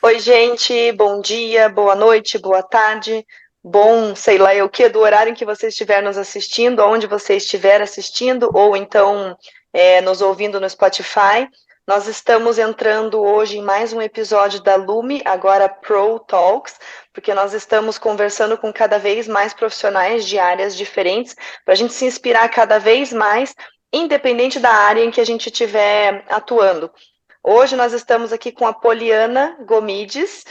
Oi, gente, bom dia, boa noite, boa tarde, bom, sei lá eu que, do horário em que você estiver nos assistindo, onde você estiver assistindo, ou então nos ouvindo no Spotify. Nós estamos entrando hoje em mais um episódio da Lume, agora Pro Talks, porque nós estamos conversando com cada vez mais profissionais de áreas diferentes, para a gente se inspirar cada vez mais, independente da área em que a gente estiver atuando. Hoje nós estamos aqui com a Poliana Gomides,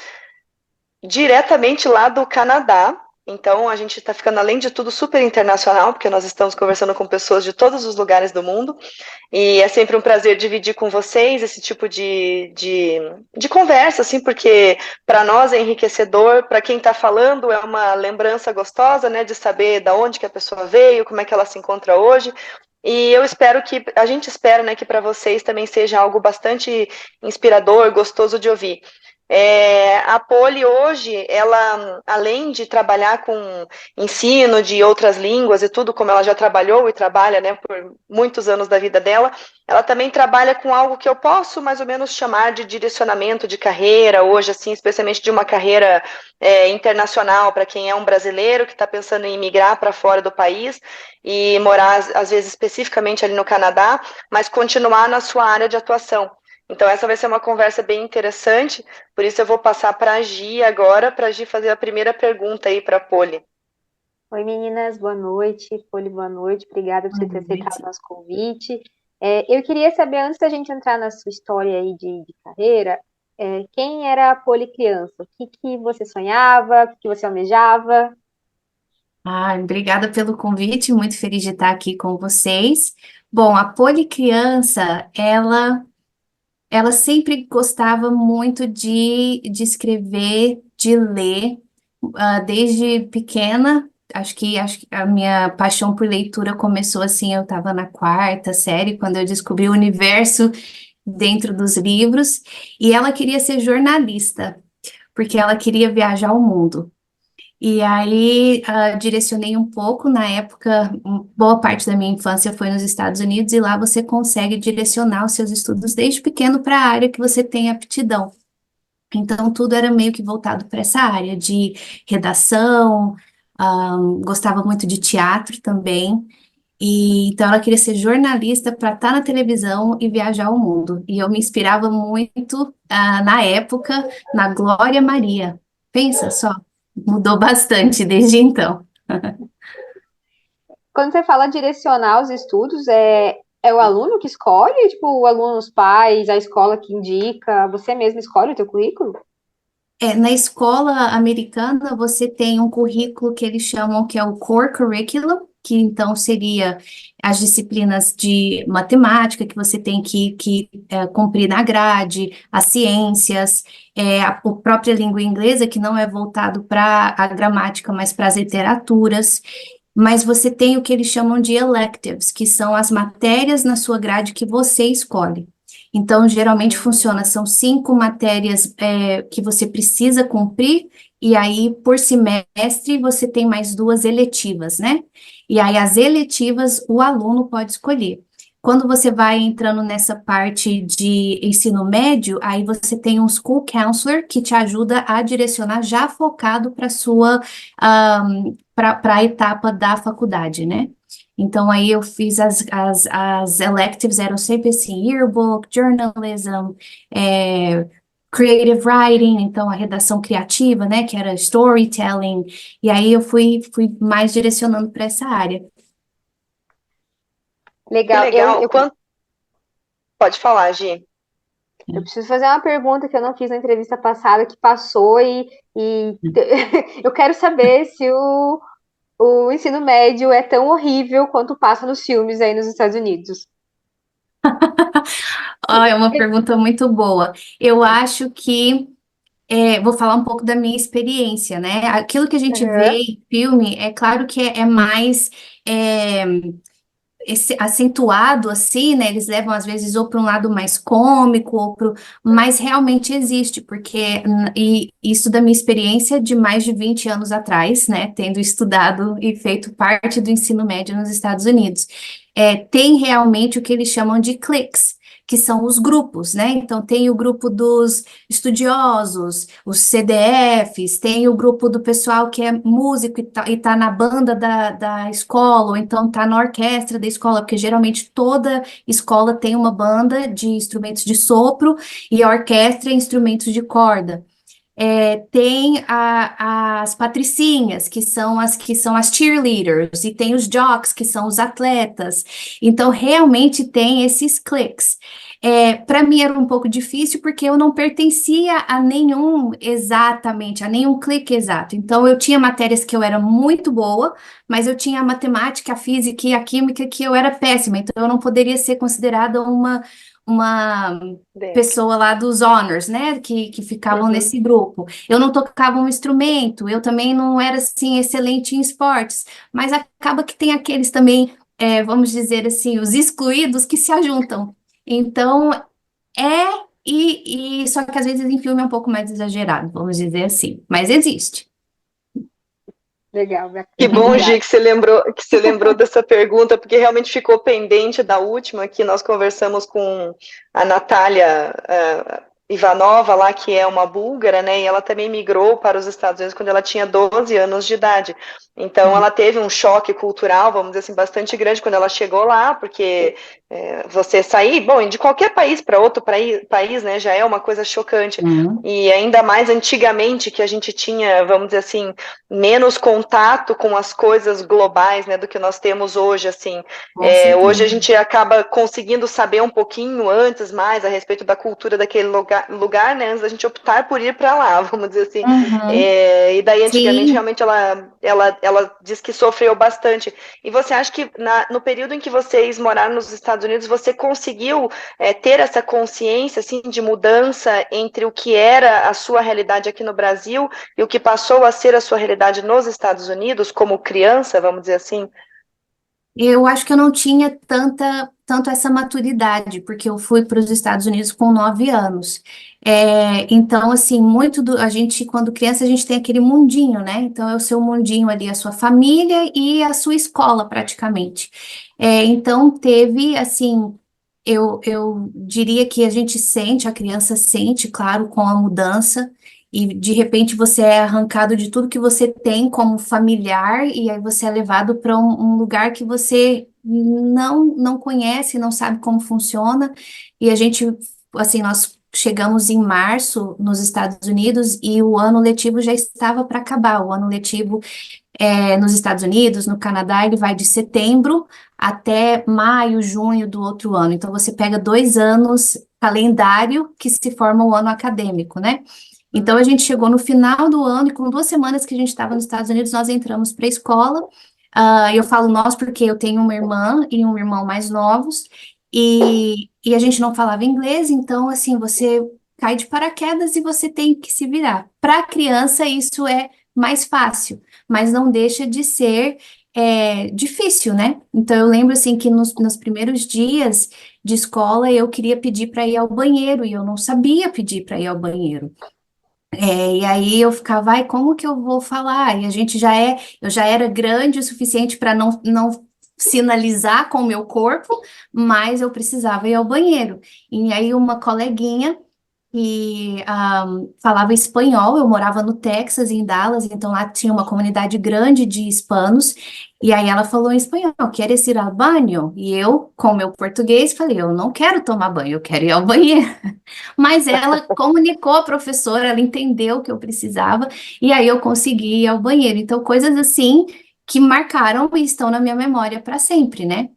diretamente lá do Canadá. Então a gente está ficando, além de tudo, super internacional, porque nós estamos conversando com pessoas de todos os lugares do mundo. E é sempre um prazer dividir com vocês esse tipo de conversa, assim, porque para nós é enriquecedor, para quem está falando é uma lembrança gostosa, né, de saber da onde que a pessoa veio, como é que ela se encontra hoje. E eu espero que, a gente espera, né, que para vocês também seja algo bastante inspirador, gostoso de ouvir. A Poli hoje, ela, além de trabalhar com ensino de outras línguas e tudo, como ela já trabalhou e trabalha, né, por muitos anos da vida dela, ela também trabalha com algo que eu posso mais ou menos chamar de direcionamento de carreira, hoje, assim, especialmente de uma carreira internacional, para quem é um brasileiro que está pensando em migrar para fora do país e morar, às vezes, especificamente ali no Canadá, mas continuar na sua área de atuação. Então, essa vai ser uma conversa bem interessante, por isso eu vou passar para a Gi agora, para a Gi fazer a primeira pergunta aí para a Poli. Oi, meninas, boa noite. Poli, boa noite. Obrigada por você ter aceitado o nosso convite. Eu queria saber, antes da gente entrar na sua história aí de carreira, quem era a Poli criança? O que que você sonhava? O que que você almejava? Obrigada pelo convite, muito feliz de estar aqui com vocês. Bom, a Poli criança, ela sempre gostava muito de escrever, de ler, desde pequena. Acho que a minha paixão por leitura começou assim, eu estava na quarta série, quando eu descobri o universo dentro dos livros, e ela queria ser jornalista, porque ela queria viajar o mundo. E aí, direcionei um pouco, na época, boa parte da minha infância foi nos Estados Unidos, e lá você consegue direcionar os seus estudos desde pequeno para a área que você tem aptidão. Então, tudo era meio que voltado para essa área de redação, gostava muito de teatro também, e então ela queria ser jornalista para estar na televisão e viajar o mundo. E eu me inspirava muito, na época, na Glória Maria. Pensa só. Mudou bastante desde então. Quando você fala direcionar os estudos, é o aluno que escolhe? Tipo, o aluno, os pais, a escola que indica, você mesmo escolhe o teu currículo? Na escola americana, você tem um currículo que eles chamam que é o Core Curriculum, que então seria as disciplinas de matemática que você tem que cumprir na grade, as ciências, a própria língua inglesa, que não é voltado para a gramática, mas para as literaturas. Mas você tem o que eles chamam de electives, que são as matérias na sua grade que você escolhe. Então, geralmente funciona, são 5 matérias que você precisa cumprir, e aí, por semestre, você tem mais 2 eletivas, né? E aí, as eletivas, o aluno pode escolher. Quando você vai entrando nessa parte de ensino médio, aí você tem um school counselor que te ajuda a direcionar já focado para sua para a etapa da faculdade, né? Então, aí eu fiz as electives, eram sempre assim, yearbook, journalism, creative writing, então a redação criativa, né, que era storytelling, e aí eu fui mais direcionando para essa área. Que Legal. legal. Pode falar, Gi. Eu preciso fazer uma pergunta que eu não fiz na entrevista passada, que passou, e eu quero saber se o ensino médio é tão horrível quanto passa nos filmes aí nos Estados Unidos. É uma pergunta muito boa. Eu acho que vou falar um pouco da minha experiência, né? Aquilo que a gente vê Aham. em filme, é claro que é mais é, acentuado assim, né? Eles levam às vezes ou para um lado mais cômico ou para, mas realmente existe, porque e isso da minha experiência de mais de 20 anos atrás, né? Tendo estudado e feito parte do ensino médio nos Estados Unidos, tem realmente o que eles chamam de cliques, que são os grupos, né? Então, tem o grupo dos estudiosos, os CDFs, tem o grupo do pessoal que é músico e tá na banda da escola, ou então tá na orquestra da escola, porque geralmente toda escola tem uma banda de instrumentos de sopro e a orquestra é instrumentos de corda. Tem as patricinhas, que são as cheerleaders, e tem os jocks, que são os atletas. Então, realmente tem esses cliques. Para mim era um pouco difícil, porque eu não pertencia a nenhum exatamente, a nenhum clique exato. Então, eu tinha matérias que eu era muito boa, mas eu tinha a matemática, a física e a química que eu era péssima. Então, eu não poderia ser considerada uma Dentro. pessoa lá dos honors, né, que ficavam Uhum. nesse grupo. Eu não tocava um instrumento, eu também não era, assim, excelente em esportes, mas acaba que tem aqueles também, vamos dizer assim, os excluídos que se ajuntam. Então, só que às vezes em filme é um pouco mais exagerado, vamos dizer assim, mas existe. Legal, Que bacana, bom, Gi, obrigada. que você lembrou dessa pergunta, porque realmente ficou pendente da última, que nós conversamos com a Natália Ivanova, lá, que é uma búlgara, né? E ela também migrou para os Estados Unidos quando ela tinha 12 anos de idade. Então, ela teve um choque cultural, vamos dizer assim, bastante grande quando ela chegou lá, porque você sair, bom, de qualquer país para outro país, né, já é uma coisa chocante. Uhum, E ainda mais antigamente, que a gente tinha, vamos dizer assim, menos contato com as coisas globais, né, do que nós temos hoje, assim. com Hoje a certeza. gente acaba conseguindo saber um pouquinho antes mais a respeito da cultura daquele lugar, né, antes da gente optar por ir para lá, vamos dizer assim. Uhum, E daí, antigamente, sim. realmente, ela diz que sofreu bastante. E você acha que no período em que vocês moraram nos Estados Unidos, você conseguiu ter essa consciência, assim, de mudança entre o que era a sua realidade aqui no Brasil e o que passou a ser a sua realidade nos Estados Unidos, como criança, vamos dizer assim? Eu acho que eu não tinha tanto essa maturidade, porque eu fui para os Estados Unidos com 9 anos. Então, assim, a gente, quando criança, a gente tem aquele mundinho, né? Então, é o seu mundinho ali, a sua família e a sua escola, praticamente. Então, teve, assim, eu diria que a criança sente, claro, com a mudança, e de repente você é arrancado de tudo que você tem como familiar, e aí você é levado para um lugar que você não conhece, não sabe como funciona, e a gente, assim, nós chegamos em março nos Estados Unidos e o ano letivo já estava para acabar. O ano letivo nos Estados Unidos, no Canadá, ele vai de setembro até maio, junho do outro ano. Então, você pega 2 anos calendário que se forma o ano acadêmico, né? Então, a gente chegou no final do ano e com 2 semanas que a gente estava nos Estados Unidos, nós entramos para a escola. Eu falo nós porque eu tenho uma irmã e um irmão mais novos e a gente não falava inglês, então, assim, você cai de paraquedas e você tem que se virar. Para a criança, isso é mais fácil, mas não deixa de ser difícil, né? Então, eu lembro, assim, que nos primeiros dias de escola, eu queria pedir para ir ao banheiro, e eu não sabia pedir para ir ao banheiro. E aí eu ficava, ai, como que eu vou falar? E eu já era grande o suficiente para não sinalizar com o meu corpo, mas eu precisava ir ao banheiro. E aí uma coleguinha que falava espanhol. Eu morava no Texas, em Dallas, então lá tinha uma comunidade grande de hispanos, e aí ela falou em espanhol, ¿quieres ir al baño? E eu, com meu português, falei, eu não quero tomar banho, eu quero ir ao banheiro. Mas ela comunicou à professora, ela entendeu o que eu precisava, e aí eu consegui ir ao banheiro. Então, coisas assim que marcaram e estão na minha memória para sempre, né?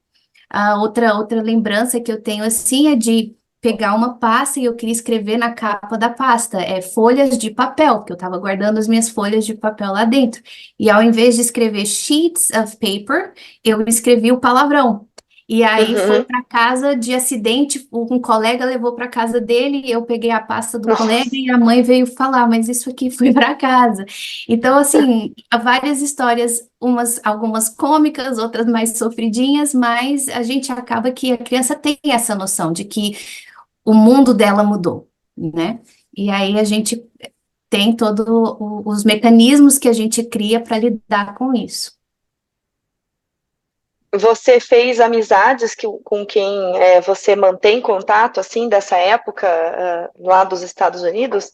A outra lembrança que eu tenho assim é de pegar uma pasta e eu queria escrever na capa da pasta, folhas de papel, porque eu estava guardando as minhas folhas de papel lá dentro. E ao invés de escrever sheets of paper, eu escrevi o palavrão. E aí foi Uhum. para casa de acidente, um colega levou para casa dele, e eu peguei a pasta do colega Nossa. e a mãe veio falar, mas isso aqui foi para casa. Então, assim, há várias histórias, algumas cômicas, outras mais sofridinhas, mas a gente acaba que a criança tem essa noção de que o mundo dela mudou, né? E aí a gente tem todos os mecanismos que a gente cria para lidar com isso. Você fez amizades com quem você mantém contato, assim, dessa época, lá dos Estados Unidos?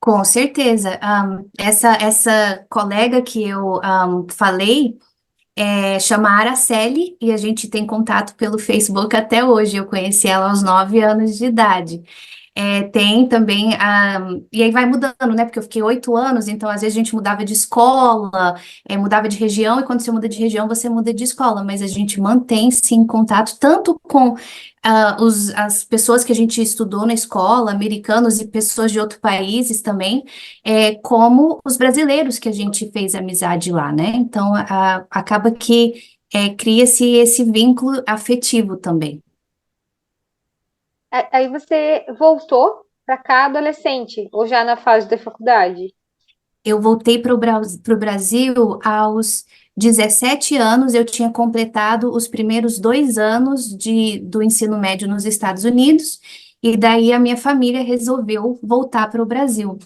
Com certeza. Essa colega que eu falei chama Araceli e a gente tem contato pelo Facebook até hoje. Eu conheci ela aos 9 anos de idade. Tem também, e aí vai mudando, né? Porque eu fiquei 8 anos, então às vezes a gente mudava de escola, mudava de região, e quando você muda de região, você muda de escola, mas a gente mantém sim contato tanto com as pessoas que a gente estudou na escola, americanos e pessoas de outros países também, como os brasileiros que a gente fez amizade lá, né? Então acaba que cria-se esse vínculo afetivo também. Aí você voltou para cá adolescente, ou já na fase da faculdade? Eu voltei para o Brasil aos 17 anos, eu tinha completado os primeiros 2 anos do ensino médio nos Estados Unidos, e daí a minha família resolveu voltar para o Brasil,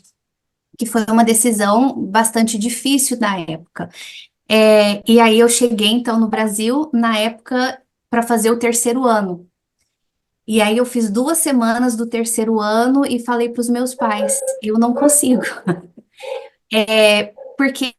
que foi uma decisão bastante difícil na época. E aí eu cheguei então no Brasil na época para fazer o terceiro ano. E aí eu fiz 2 semanas do terceiro ano e falei para os meus pais, eu não consigo. Porque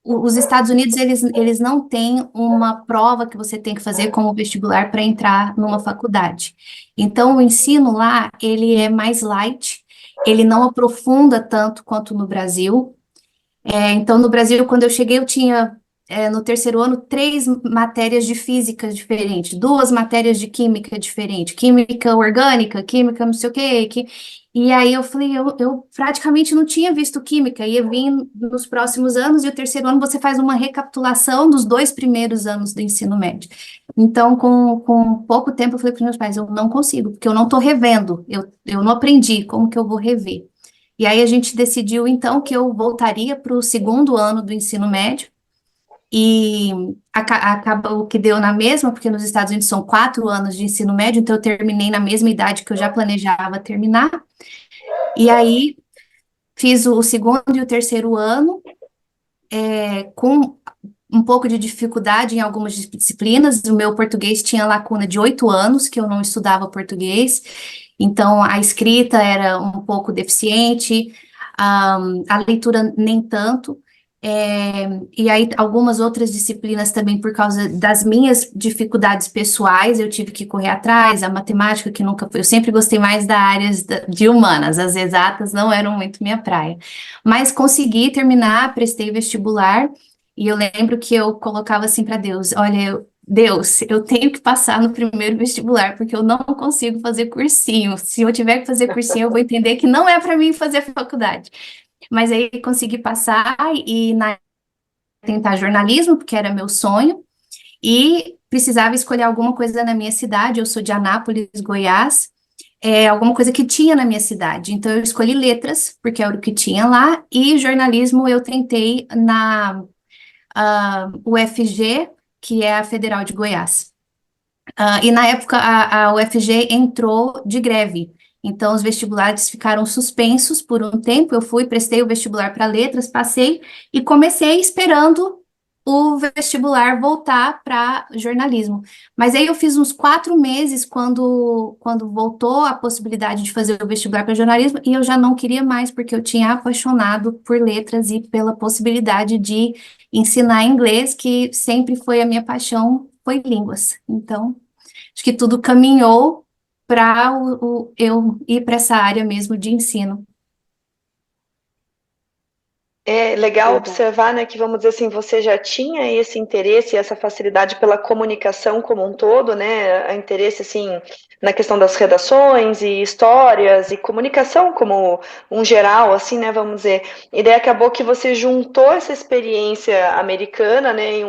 os Estados Unidos, eles não têm uma prova que você tem que fazer como vestibular para entrar numa faculdade. Então, o ensino lá, ele é mais light, ele não aprofunda tanto quanto no Brasil. Então, no Brasil, quando eu cheguei, eu tinha, no terceiro ano, 3 matérias de física diferentes, 2 matérias de química diferentes, química orgânica, química não sei o quê. E aí eu falei, eu praticamente não tinha visto química, ia vir nos próximos anos, e o terceiro ano você faz uma recapitulação dos 2 primeiros anos do ensino médio. Então, com pouco tempo, eu falei para os meus pais, eu não consigo, porque eu não estou revendo, eu não aprendi, como que eu vou rever? E aí a gente decidiu, então, que eu voltaria para o segundo ano do ensino médio, e acabou que deu na mesma, porque nos Estados Unidos são 4 anos de ensino médio, então eu terminei na mesma idade que eu já planejava terminar, e aí fiz o segundo e o terceiro ano, com um pouco de dificuldade em algumas disciplinas. O meu português tinha lacuna de 8 anos, que eu não estudava português, então a escrita era um pouco deficiente, a leitura nem tanto. E aí algumas outras disciplinas também, por causa das minhas dificuldades pessoais, eu tive que correr atrás, a matemática, que nunca foi, eu sempre gostei mais da área de humanas, as exatas não eram muito minha praia, mas consegui terminar, prestei vestibular, e eu lembro que eu colocava assim para Deus, olha, Deus, eu tenho que passar no primeiro vestibular, porque eu não consigo fazer cursinho, se eu tiver que fazer cursinho, eu vou entender que não é para mim fazer faculdade. Mas aí consegui passar e tentar jornalismo, porque era meu sonho, e precisava escolher alguma coisa na minha cidade. Eu sou de Anápolis, Goiás, alguma coisa que tinha na minha cidade. Então eu escolhi letras, porque era o que tinha lá, e jornalismo eu tentei na UFG, que é a Federal de Goiás. E na época a UFG entrou de greve, então os vestibulares ficaram suspensos por um tempo. Eu fui, prestei o vestibular para letras, passei e comecei esperando o vestibular voltar para jornalismo. Mas aí eu fiz uns 4 meses quando voltou a possibilidade de fazer o vestibular para jornalismo, e eu já não queria mais, porque eu tinha apaixonado por letras e pela possibilidade de ensinar inglês, que sempre foi a minha paixão, foi línguas. Então, acho que tudo caminhou para eu ir para essa área mesmo de ensino. É legal Legal. observar, né, que vamos dizer assim, você já tinha esse interesse, essa facilidade pela comunicação como um todo, né, a interesse assim na questão das redações e histórias e comunicação como um geral, assim, né, vamos dizer. E daí acabou que você juntou essa experiência americana, né,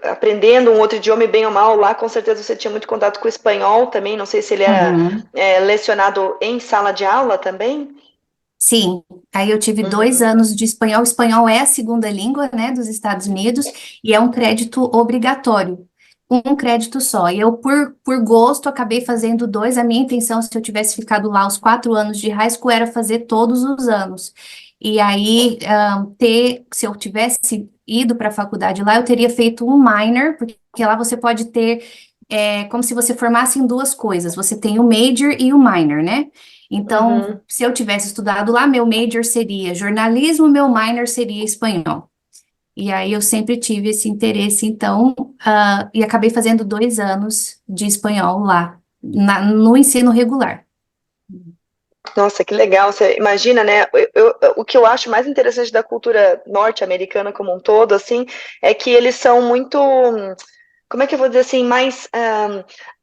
aprendendo um outro idioma, e bem ou mal lá, com certeza você tinha muito contato com o espanhol também. Não sei se ele era Uhum. lecionado em sala de aula também. Sim, aí eu tive dois Uhum. anos de espanhol. O espanhol é a segunda língua, né, dos Estados Unidos, e é um crédito obrigatório, um crédito só. E eu, por gosto, acabei fazendo dois. A minha intenção, se eu tivesse ficado lá os 4 anos de high school, era fazer todos os anos. E aí, se eu tivesse ido para a faculdade lá, eu teria feito um minor, porque lá você pode ter, como se você formasse em duas coisas. Você tem o major e o minor, né? Então, Uhum. se eu tivesse estudado lá, meu major seria jornalismo, meu minor seria espanhol. E aí eu sempre tive esse interesse, então, e acabei fazendo 2 anos de espanhol lá, no ensino regular. Nossa, que legal. Você imagina, né? O que eu acho mais interessante da cultura norte-americana como um todo, assim, é que eles são muito, como é que eu vou dizer assim, mais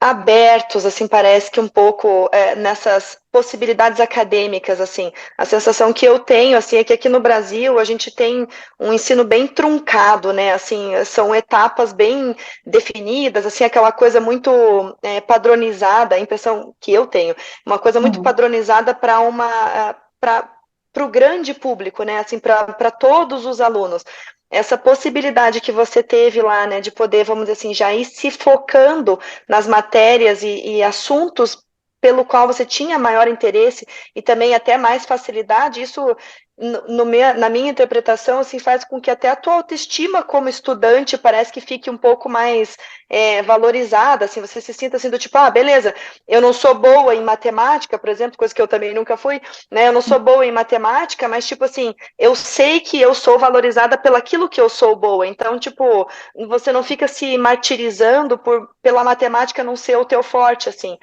abertos, assim, parece que um pouco nessas possibilidades acadêmicas, assim. A sensação que eu tenho, assim, é que aqui no Brasil a gente tem um ensino bem truncado, né? Assim, são etapas bem definidas, assim, aquela coisa muito padronizada, a impressão que eu tenho, uma coisa muito Uhum. padronizada para o grande público, né? Assim, para todos os alunos. Essa possibilidade que você teve lá, né, de poder, vamos dizer assim, já ir se focando nas matérias e assuntos pelo qual você tinha maior interesse e também até mais facilidade, isso na minha interpretação assim, faz com que até a tua autoestima como estudante parece que fique um pouco mais valorizada, assim, você se sinta assim do tipo, beleza, eu não sou boa em matemática, por exemplo, coisa que eu também nunca fui, né, eu não sou boa em matemática, mas tipo assim, eu sei que eu sou valorizada pelo aquilo que eu sou boa, então tipo, você não fica se martirizando pela matemática não ser o teu forte, assim,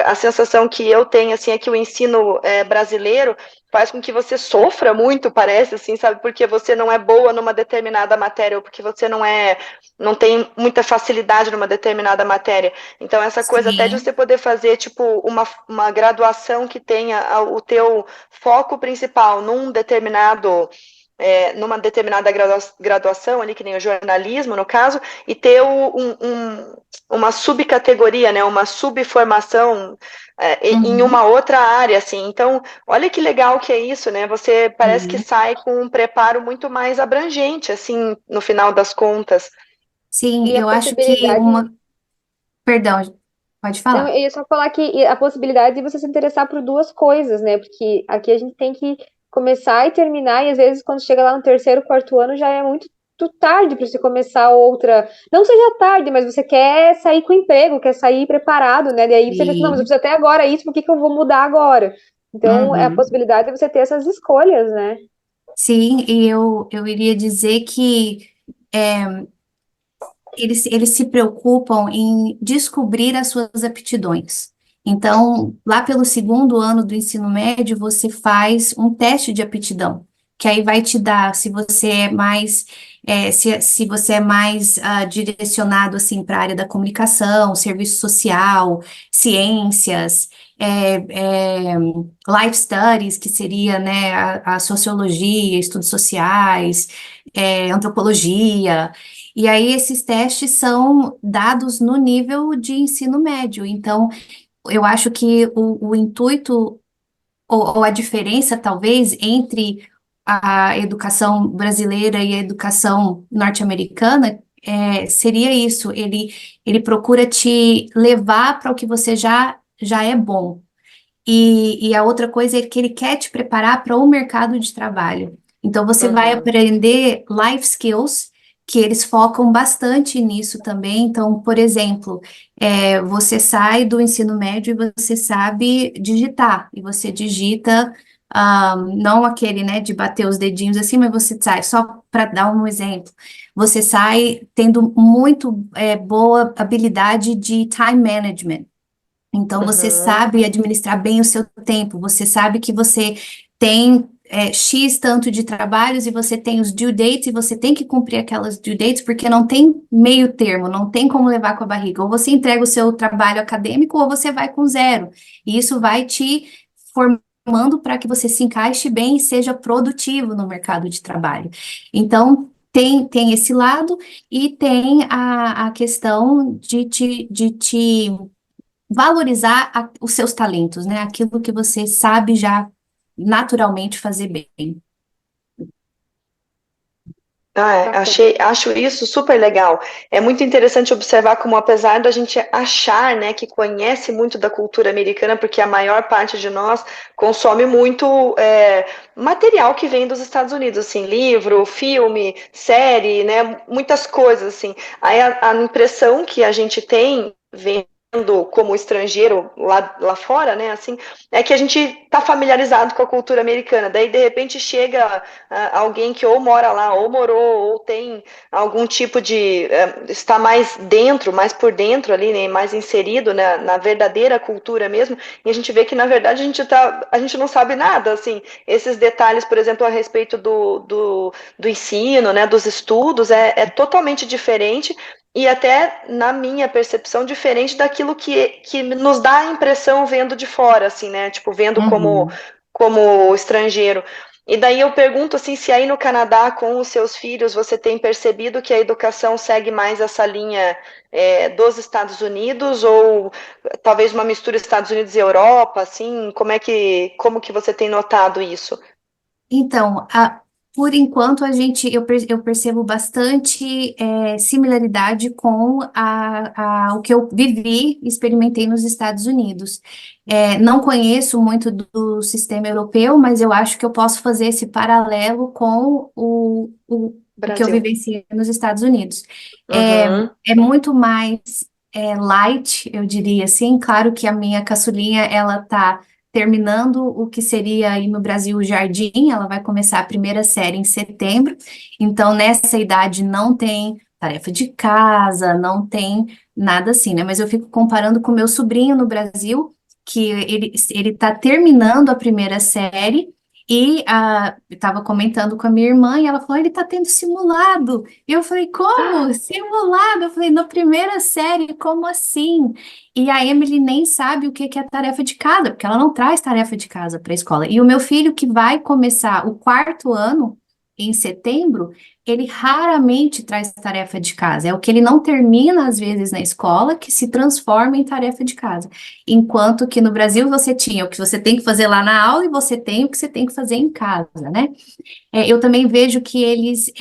a sensação que eu tenho, assim, é que o ensino brasileiro faz com que você sofra muito, parece, assim, sabe? Porque você não é boa numa determinada matéria, ou porque você não tem muita facilidade numa determinada matéria. Então, essa coisa até de Sim. você poder fazer, tipo, uma graduação que tenha o teu foco principal numa determinada graduação, ali, que nem o jornalismo, no caso, e ter uma subcategoria, né, uma subformação em Uhum. uma outra área, assim. Então, olha que legal que é isso, né? Você parece que Sim. sai com um preparo muito mais abrangente, assim, no final das contas. Sim, E a eu acho que possibilidade. Perdão, pode Não, eu falar. ia só falar que a possibilidade de você se interessar por duas coisas, né? Porque aqui a gente tem que começar e terminar, e às vezes quando chega lá no terceiro, quarto ano, já é muito tarde para você começar outra. Não seja tarde, mas você quer sair com emprego, quer sair preparado, né? E aí você pensa, não, mas eu Sim. preciso até agora isso, por que que eu vou mudar agora? Então, é a Uhum. possibilidade de você ter essas escolhas, né? Sim, e eu iria dizer que eles se preocupam em descobrir as suas aptidões. Então, lá pelo segundo ano do ensino médio, você faz um teste de aptidão, que aí vai te dar se você é mais, se você é mais direcionado assim para a área da comunicação, serviço social, ciências, life studies, que seria, né, a sociologia, estudos sociais, antropologia. E aí, esses testes são dados no nível de ensino médio. Então, eu acho que o intuito, ou a diferença, talvez, entre a educação brasileira e a educação norte-americana, seria isso. Ele procura te levar para o que você já é bom. E a outra coisa é que ele quer te preparar para o mercado de trabalho. Então, você vai Uhum, aprender life skills, que eles focam bastante nisso também. Então, por exemplo, você sai do ensino médio e você sabe digitar, e você digita, não aquele, né, de bater os dedinhos assim, mas você sai, só para dar um exemplo, você sai tendo muito boa habilidade de time management. Então, você uhum, sabe administrar bem o seu tempo, você sabe que você tem X tanto de trabalhos e você tem os due dates e você tem que cumprir aquelas due dates, porque não tem meio termo, não tem como levar com a barriga. Ou você entrega o seu trabalho acadêmico ou você vai com zero. E isso vai te formando para que você se encaixe bem e seja produtivo no mercado de trabalho. Então, tem esse lado e tem a questão de te valorizar os seus talentos, né? Aquilo que você sabe já naturalmente fazer bem. Bacana. Acho isso super legal. É muito interessante observar como, apesar da gente achar, né, que conhece muito da cultura americana, porque a maior parte de nós consome muito material que vem dos Estados Unidos, assim, livro, filme, série, né, muitas coisas, assim. Aí a impressão que a gente tem, vendo como estrangeiro lá fora, né, assim, é que a gente está familiarizado com a cultura americana. Daí, de repente, chega alguém que ou mora lá, ou morou, ou tem algum tipo de está mais dentro, mais por dentro ali, né, mais inserido na verdadeira cultura mesmo, e a gente vê que na verdade a gente não sabe nada, assim, esses detalhes, por exemplo, a respeito do ensino, né, dos estudos, é totalmente diferente. E até, na minha percepção, diferente daquilo que nos dá a impressão vendo de fora, assim, né? Tipo, vendo Uhum. como estrangeiro. E daí eu pergunto assim, se aí no Canadá, com os seus filhos, você tem percebido que a educação segue mais essa linha dos Estados Unidos, ou talvez uma mistura Estados Unidos e Europa, assim, como que você tem notado isso? Então, por enquanto, eu percebo bastante similaridade com o que eu vivi e experimentei nos Estados Unidos. Não conheço muito do sistema europeu, mas eu acho que eu posso fazer esse paralelo com o que eu Brasil. vivenciei nos Estados Unidos. É, Uhum, é muito mais light, eu diria assim. Claro que a minha caçulinha, ela tá terminando o que seria aí no Brasil o jardim, ela vai começar a primeira série em setembro, então nessa idade não tem tarefa de casa, não tem nada assim, né? Mas eu fico comparando com meu sobrinho no Brasil, que ele está terminando a primeira série. E eu estava comentando com a minha irmã e ela falou: ele está tendo simulado. E eu falei: como? Simulado? Eu falei: na primeira série, como assim? E a Emily nem sabe o que que é tarefa de casa, porque ela não traz tarefa de casa para a escola. E o meu filho, que vai começar o quarto ano em setembro, ele raramente traz tarefa de casa. É o que ele não termina, às vezes, na escola, que se transforma em tarefa de casa. Enquanto que no Brasil você tinha o que você tem que fazer lá na aula e você tem o que você tem que fazer em casa, né? Eu também vejo que eles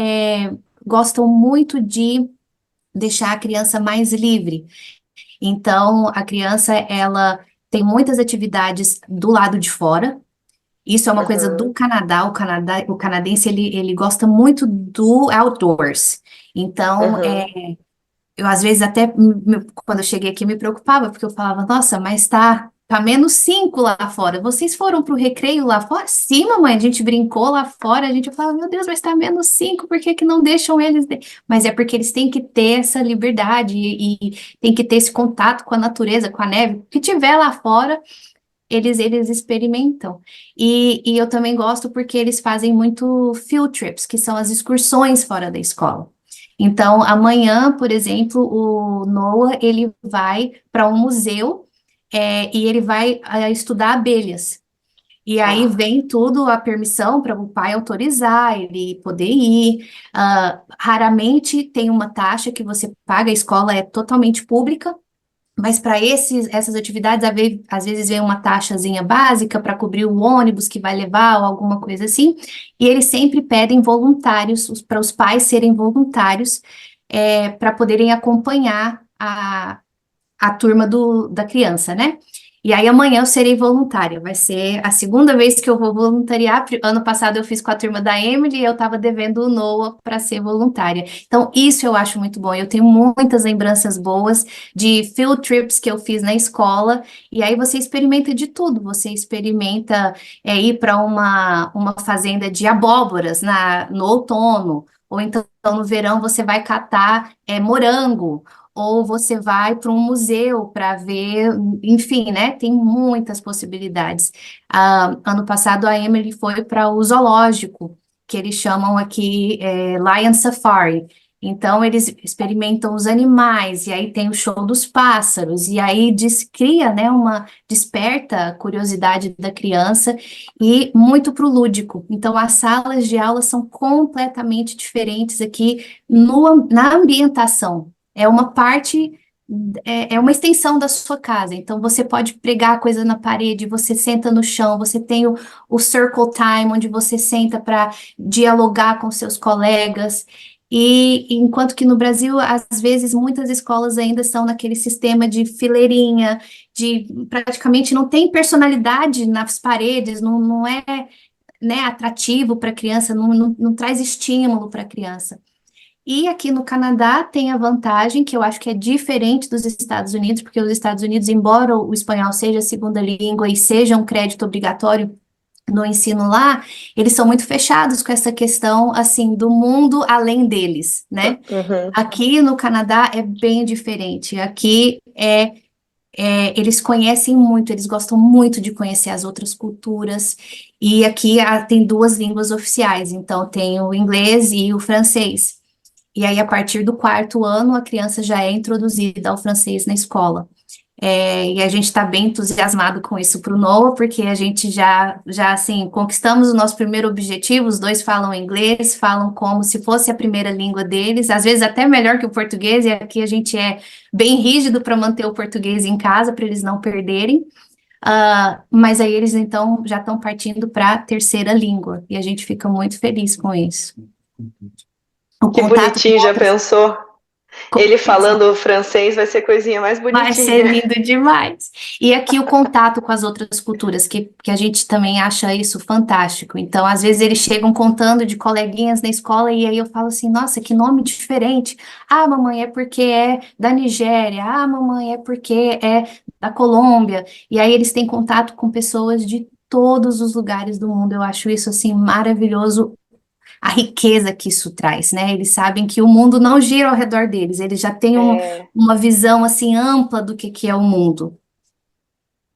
gostam muito de deixar a criança mais livre. Então, a criança, ela tem muitas atividades do lado de fora. Isso é uma coisa do uhum, Canadá. O canadense, ele gosta muito do outdoors. Então, uhum. eu às vezes até, quando eu cheguei aqui, me preocupava, porque eu falava, nossa, mas tá -5 lá fora. Vocês foram pro recreio lá fora? Sim, mamãe, a gente brincou lá fora. A gente falava, meu Deus, mas tá -5, por que que não deixam eles? Mas é porque eles têm que ter essa liberdade e tem que ter esse contato com a natureza, com a neve. O que tiver lá fora, eles experimentam. E eu também gosto porque eles fazem muito field trips, que são as excursões fora da escola. Então, amanhã, por exemplo, o Noah, ele vai para um museu, e ele vai estudar abelhas. E aí Ah, vem tudo, a permissão para o pai autorizar ele poder ir. Raramente tem uma taxa que você paga, a escola é totalmente pública, mas para essas atividades, às vezes vem uma taxazinha básica para cobrir o ônibus que vai levar ou alguma coisa assim. E eles sempre pedem voluntários, para os pais serem voluntários, para poderem acompanhar a turma da criança, né? E aí amanhã eu serei voluntária, vai ser a segunda vez que eu vou voluntariar. Ano passado eu fiz com a turma da Emily e eu estava devendo o Noah para ser voluntária. Então, isso eu acho muito bom. Eu tenho muitas lembranças boas de field trips que eu fiz na escola, e aí você experimenta de tudo. Você experimenta ir para uma fazenda de abóboras no outono, ou então no verão você vai catar morango, ou você vai para um museu para ver, enfim, né? Tem muitas possibilidades. Ano passado a Emily foi para o zoológico, que eles chamam aqui Lion Safari. Então eles experimentam os animais, e aí tem o show dos pássaros, e aí cria, né, desperta a curiosidade da criança e muito para o lúdico. Então as salas de aula são completamente diferentes aqui na ambientação. É uma parte é uma extensão da sua casa. Então, você pode pregar coisa na parede, você senta no chão, você tem o circle time, onde você senta para dialogar com seus colegas. E enquanto que no Brasil, às vezes, muitas escolas ainda são naquele sistema de fileirinha, de praticamente não tem personalidade nas paredes, não é, né, atrativo para a criança, não traz estímulo para a criança. E aqui no Canadá tem a vantagem, que eu acho que é diferente dos Estados Unidos, porque os Estados Unidos, embora o espanhol seja a segunda língua e seja um crédito obrigatório no ensino lá, eles são muito fechados com essa questão, assim, do mundo além deles, né? Uhum. Aqui no Canadá é bem diferente. Aqui eles conhecem muito, eles gostam muito de conhecer as outras culturas. E aqui tem duas línguas oficiais, então tem o inglês e o francês. E aí, a partir do quarto ano, a criança já é introduzida ao francês na escola. E a gente está bem entusiasmado com isso para o Noah, porque a gente assim, conquistamos o nosso primeiro objetivo. Os dois falam inglês, falam como se fosse a primeira língua deles, às vezes até melhor que o português, e aqui a gente é bem rígido para manter o português em casa, para eles não perderem. Mas aí eles, então, já estão partindo para a terceira língua, e a gente fica muito feliz com isso. O Que contato com bonitinho, já outras. pensou? Ele falando francês vai ser coisinha mais Vai ser bonitinha. lindo demais. E aqui o contato com as outras culturas, que a gente também acha isso fantástico. Então, às vezes eles chegam contando de coleguinhas na escola e aí eu falo assim, nossa, que nome diferente. Ah, mamãe, é porque é da Nigéria. Ah, mamãe, é porque é da Colômbia. E aí eles têm contato com pessoas de todos os lugares do mundo. Eu acho isso, assim, maravilhoso, a riqueza que isso traz, né? Eles sabem que o mundo não gira ao redor deles, eles já têm É, uma visão assim ampla do que é o mundo,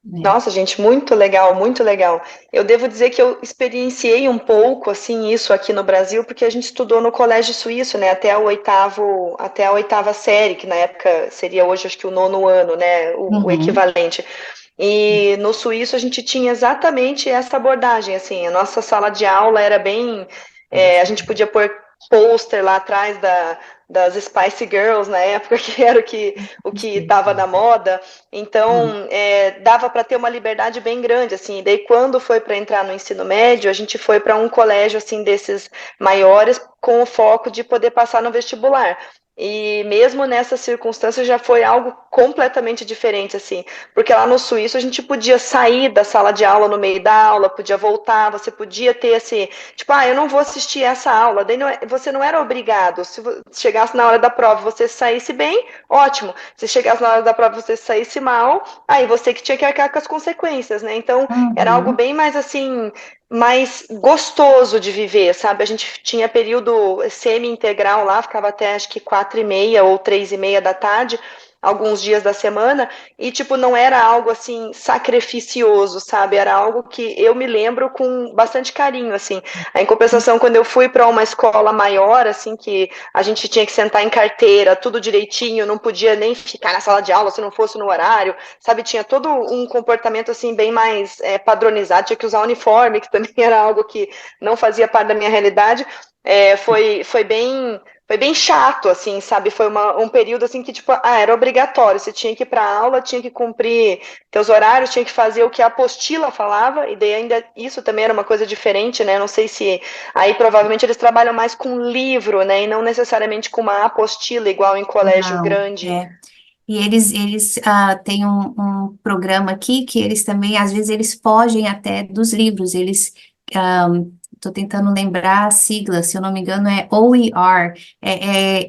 né? nossa, gente, muito legal, muito legal. Eu devo dizer que eu experienciei um pouco assim isso aqui no Brasil, porque a gente estudou no colégio suíço, né, até a oitava série, que na época seria hoje acho que o nono ano, né, o Uhum. equivalente. E no suíço a gente tinha exatamente essa abordagem, assim, a nossa sala de aula era bem, a gente podia pôr pôster lá atrás das Spice Girls na época, que era o que estava na moda. Então, dava para ter uma liberdade bem grande, assim. Daí, quando foi para entrar no ensino médio, a gente foi para um colégio, assim, desses maiores, com o foco de poder passar no vestibular. E mesmo nessa circunstância já foi algo completamente diferente, assim, porque lá no Suíço a gente podia sair da sala de aula no meio da aula, podia voltar, você podia ter esse, tipo, eu não vou assistir essa aula, daí você não era obrigado, se chegasse na hora da prova e você saísse bem, ótimo, se chegasse na hora da prova e você saísse mal, aí você que tinha que arcar com as consequências, né, então era algo Uhum. bem mais assim, mais gostoso de viver, sabe? A gente tinha período semi-integral lá, ficava até acho que 4:30 ou 3:30 da tarde, alguns dias da semana, e tipo, não era algo assim sacrificioso, sabe? Era algo que eu me lembro com bastante carinho, assim. Em compensação, quando eu fui para uma escola maior, assim, que a gente tinha que sentar em carteira, tudo direitinho, não podia nem ficar na sala de aula se não fosse no horário, sabe? Tinha todo um comportamento assim bem mais padronizado, tinha que usar uniforme, que também era algo que não fazia parte da minha realidade. Foi bem chato, assim, sabe? Foi um período assim que, tipo, era obrigatório. Você tinha que ir para aula, tinha que cumprir teus horários, tinha que fazer o que a apostila falava, e daí ainda isso também era uma coisa diferente, né? Não sei se aí provavelmente eles trabalham mais com livro, né? E não necessariamente com uma apostila igual em colégio Não, grande. é. E eles têm um programa aqui que eles também, às vezes, eles fogem até dos livros. Estou tentando lembrar a sigla, se eu não me engano, é OER.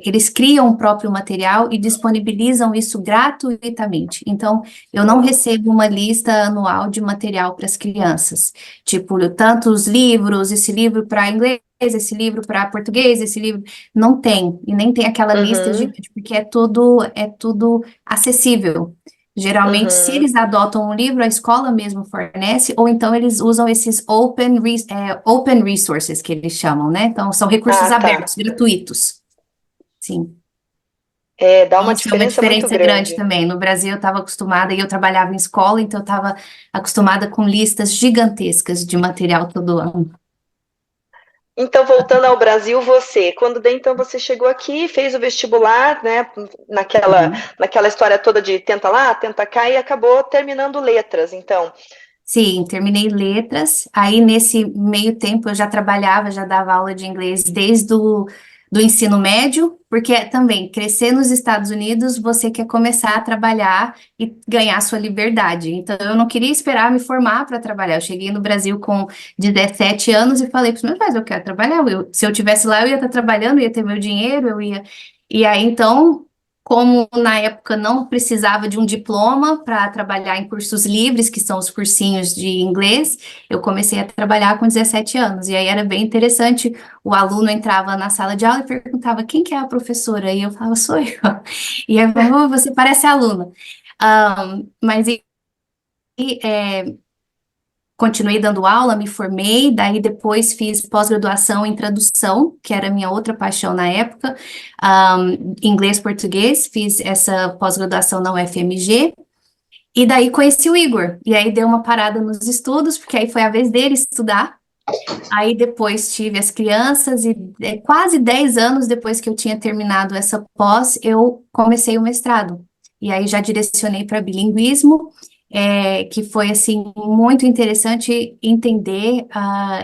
Eles criam o próprio material e disponibilizam isso gratuitamente. Então, eu não Uau. recebo uma lista anual de material para as crianças. Tipo, tantos livros, esse livro para inglês, esse livro para português, esse livro. Não tem, e nem tem aquela lista Uhum, gigante, porque é tudo acessível. Geralmente, se uhum. eles adotam um livro, a escola mesmo fornece, ou então eles usam esses open resources, que eles chamam, né? Então, são recursos Ah, tá. abertos, gratuitos. Sim. Dá uma Isso é uma diferença muito diferença grande grande. também. No Brasil, eu estava acostumada, e eu trabalhava em escola, então eu estava acostumada com listas gigantescas de material todo ano. Então, voltando ao Brasil, quando daí então você chegou aqui, fez o vestibular, né, Uhum. naquela história toda de tenta lá, tenta cá, e acabou terminando letras, então. Sim, terminei letras. Aí, nesse meio tempo, eu já trabalhava, já dava aula de inglês desde do ensino médio, porque também, crescer nos Estados Unidos, você quer começar a trabalhar e ganhar sua liberdade. Então, eu não queria esperar me formar para trabalhar. Eu cheguei no Brasil com 17 anos e falei para os meus pais, eu quero trabalhar. Se eu tivesse lá, eu ia estar trabalhando, ia ter meu dinheiro, eu ia... E aí, então, como na época não precisava de um diploma para trabalhar em cursos livres, que são os cursinhos de inglês, eu comecei a trabalhar com 17 anos. E aí era bem interessante. O aluno entrava na sala de aula e perguntava quem que é a professora? E eu falava, sou eu. E aí eu falava, "Oh, você parece aluna." Mas continuei dando aula, me formei, daí depois fiz pós-graduação em tradução, que era a minha outra paixão na época, inglês-português, fiz essa pós-graduação na UFMG, e daí conheci o Igor, e aí deu uma parada nos estudos, porque aí foi a vez dele estudar, aí depois tive as crianças, e quase 10 anos depois que eu tinha terminado essa pós, eu comecei o mestrado, e aí já direcionei para bilinguismo, que foi, assim, muito interessante entender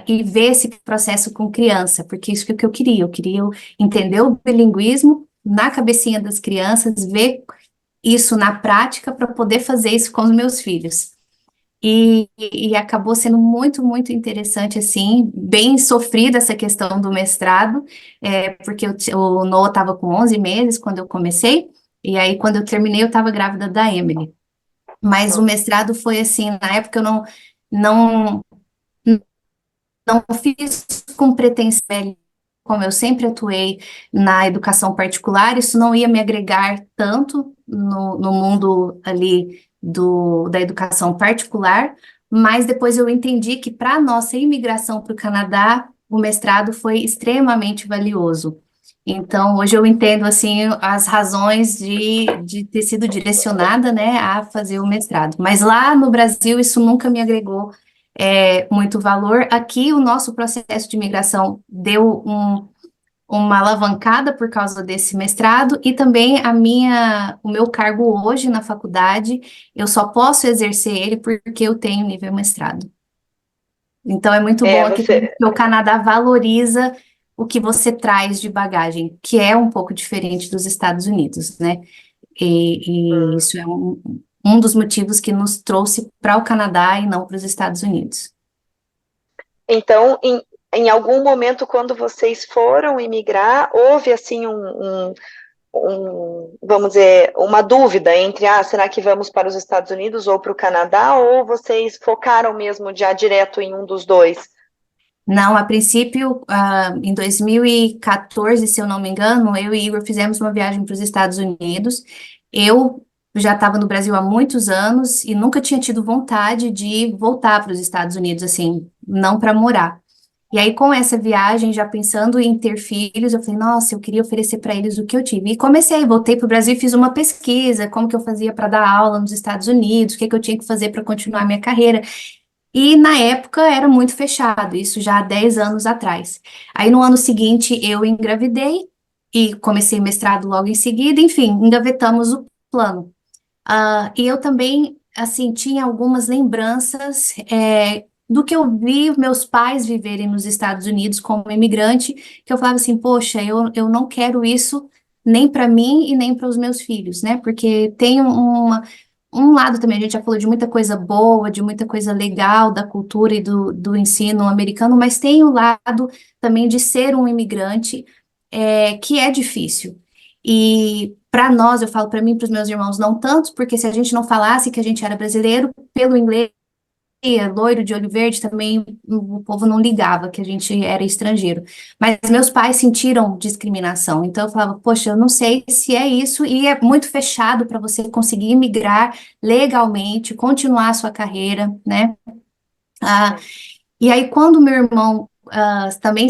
e ver esse processo com criança, porque isso é o que eu queria entender o bilinguismo na cabecinha das crianças, ver isso na prática para poder fazer isso com os meus filhos. E acabou sendo muito, muito interessante, assim, bem sofrida essa questão do mestrado, porque o Noah estava com 11 meses quando eu comecei, e aí quando eu terminei eu estava grávida da Emily. Mas o mestrado foi assim, na época eu não, não fiz com pretensão, como eu sempre atuei na educação particular, isso não ia me agregar tanto no mundo ali da educação particular, mas depois eu entendi que para a nossa imigração para o Canadá, o mestrado foi extremamente valioso. Então, hoje eu entendo, assim, as razões de ter sido direcionada, né, a fazer o mestrado. Mas lá no Brasil, isso nunca me agregou muito valor. Aqui, o nosso processo de imigração deu uma alavancada por causa desse mestrado e também o meu cargo hoje na faculdade, eu só posso exercer ele porque eu tenho nível mestrado. Então, é muito bom aqui que Você, o Canadá valoriza o que você traz de bagagem, que é um pouco diferente dos Estados Unidos, né? E isso é um dos motivos que nos trouxe para o Canadá e não para os Estados Unidos. então, em algum momento, quando vocês foram imigrar, houve assim vamos dizer, uma dúvida entre, será que vamos para os Estados Unidos ou para o Canadá, ou vocês focaram mesmo já direto em um dos dois? Não, a princípio, em 2014, se eu não me engano, eu e Igor fizemos uma viagem para os Estados Unidos. Eu já estava no Brasil há muitos anos e nunca tinha tido vontade de voltar para os Estados Unidos, assim, não para morar. E aí, com essa viagem, já pensando em ter filhos, eu falei, nossa, eu queria oferecer para eles o que eu tive. E comecei, voltei para o Brasil e fiz uma pesquisa, como que eu fazia para dar aula nos Estados Unidos, o que que eu tinha que fazer para continuar minha carreira. E na época era muito fechado, isso já há 10 anos atrás. Aí no ano seguinte eu engravidei e comecei mestrado logo em seguida, enfim, engavetamos o plano. E eu também, assim, tinha algumas lembranças do que eu vi meus pais viverem nos Estados Unidos como imigrante, que eu falava assim, poxa, eu não quero isso nem para mim e nem para os meus filhos, né? Porque tem um lado também, a gente já falou de muita coisa boa, de muita coisa legal da cultura e do ensino americano, mas tem o lado também de ser um imigrante, que é difícil. E para nós, eu falo para mim e para os meus irmãos, não tanto, porque se a gente não falasse que a gente era brasileiro, pelo inglês, loiro de olho verde, também o povo não ligava que a gente era estrangeiro. Mas meus pais sentiram discriminação. Então eu falava, poxa, eu não sei se é isso, e é muito fechado para você conseguir migrar legalmente, continuar a sua carreira, né? Ah, e aí, quando meu irmão também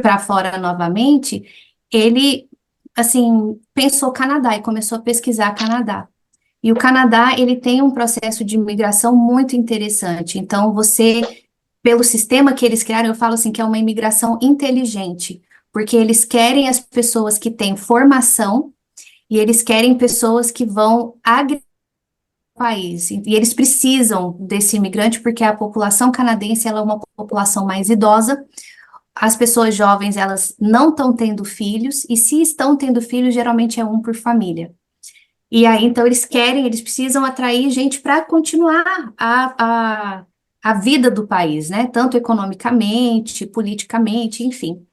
para fora novamente, ele, assim, pensou Canadá e começou a pesquisar Canadá. E o Canadá, ele tem um processo de imigração muito interessante. Então, você pelo sistema que eles criaram, eu falo assim que é uma imigração inteligente, porque eles querem as pessoas que têm formação e eles querem pessoas que vão agregar o país. E eles precisam desse imigrante porque a população canadense ela é uma população mais idosa. As pessoas jovens, elas não estão tendo filhos, e se estão tendo filhos, geralmente é um por família. E aí, então, eles precisam atrair gente para continuar a vida do país, né? Tanto economicamente, politicamente, enfim.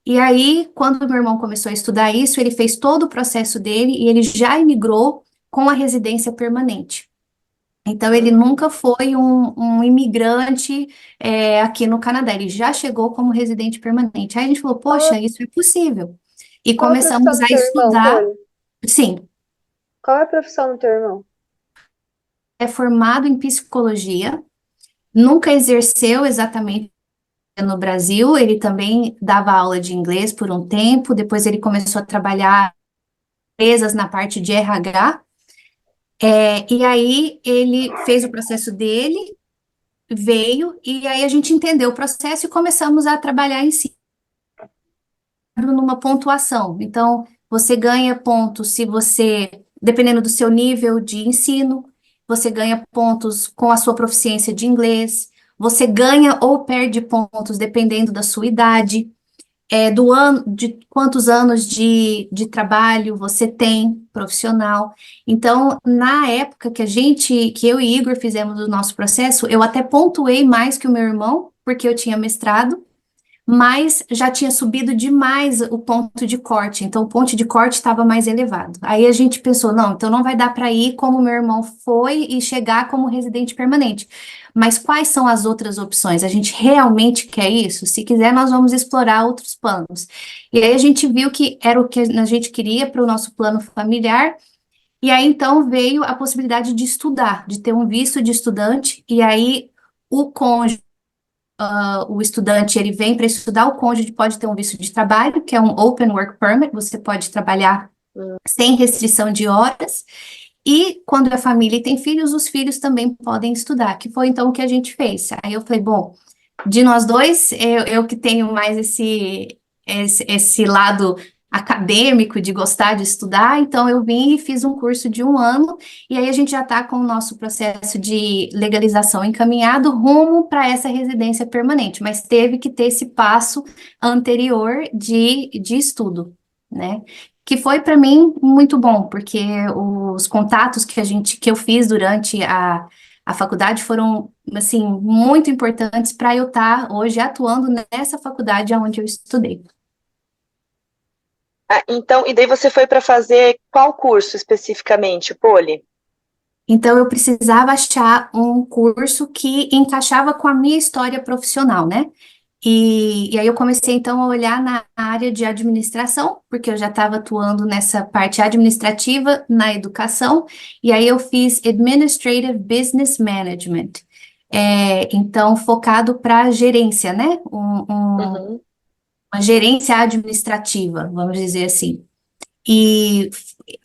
E aí, quando meu irmão começou a estudar isso, ele fez todo o processo dele e ele já imigrou com a residência permanente. Então, ele nunca foi um imigrante aqui no Canadá, ele já chegou como residente permanente. Aí a gente falou, poxa, isso é possível. E Qual a profissão começamos do a teu irmão, estudar, Poli? sim, Qual é a profissão do teu irmão? é formado em psicologia, nunca exerceu exatamente no Brasil, ele também dava aula de inglês por um tempo, depois ele começou a trabalhar em empresas na parte de RH, e aí ele fez o processo dele, veio, e aí a gente entendeu o processo e começamos a trabalhar em si, numa pontuação. Então, você ganha pontos se você, dependendo do seu nível de ensino, você ganha pontos com a sua proficiência de inglês, você ganha ou perde pontos dependendo da sua idade, do ano, de quantos anos de trabalho você tem profissional. Então, na época que eu e Igor fizemos o nosso processo, eu até pontuei mais que o meu irmão, porque eu tinha mestrado, mas já tinha subido demais o ponto de corte, então o ponto de corte estava mais elevado. Aí a gente pensou, não, então não vai dar para ir como meu irmão foi e chegar como residente permanente. Mas quais são as outras opções? A gente realmente quer isso? Se quiser, nós vamos explorar outros planos. E aí a gente viu que era o que a gente queria para o nosso plano familiar, e aí então veio a possibilidade de estudar, de ter um visto de estudante, e aí o cônjuge o estudante ele vem para estudar, o cônjuge pode ter um visto de trabalho, que é um Open Work Permit, você pode trabalhar sem restrição de horas, e quando a família tem filhos, os filhos também podem estudar, que foi então o que a gente fez. Aí eu falei, bom, de nós dois, eu que tenho mais esse lado acadêmico de gostar de estudar, então eu vim e fiz um curso de um ano, e aí a gente já está com o nosso processo de legalização encaminhado rumo para essa residência permanente, mas teve que ter esse passo anterior de estudo, né? Que foi para mim muito bom, porque os contatos que eu fiz durante a faculdade foram, assim, muito importantes para eu estar hoje atuando nessa faculdade onde eu estudei. Ah, então, e daí você foi para fazer qual curso especificamente, Poli? Então, eu precisava achar um curso que encaixava com a minha história profissional, né? E aí eu comecei, então, a olhar na área de administração, porque eu já estava atuando nessa parte administrativa na educação, e aí eu fiz Administrative Business Management. Então, focado para gerência, né? Uhum. Uma gerência administrativa, vamos dizer assim. E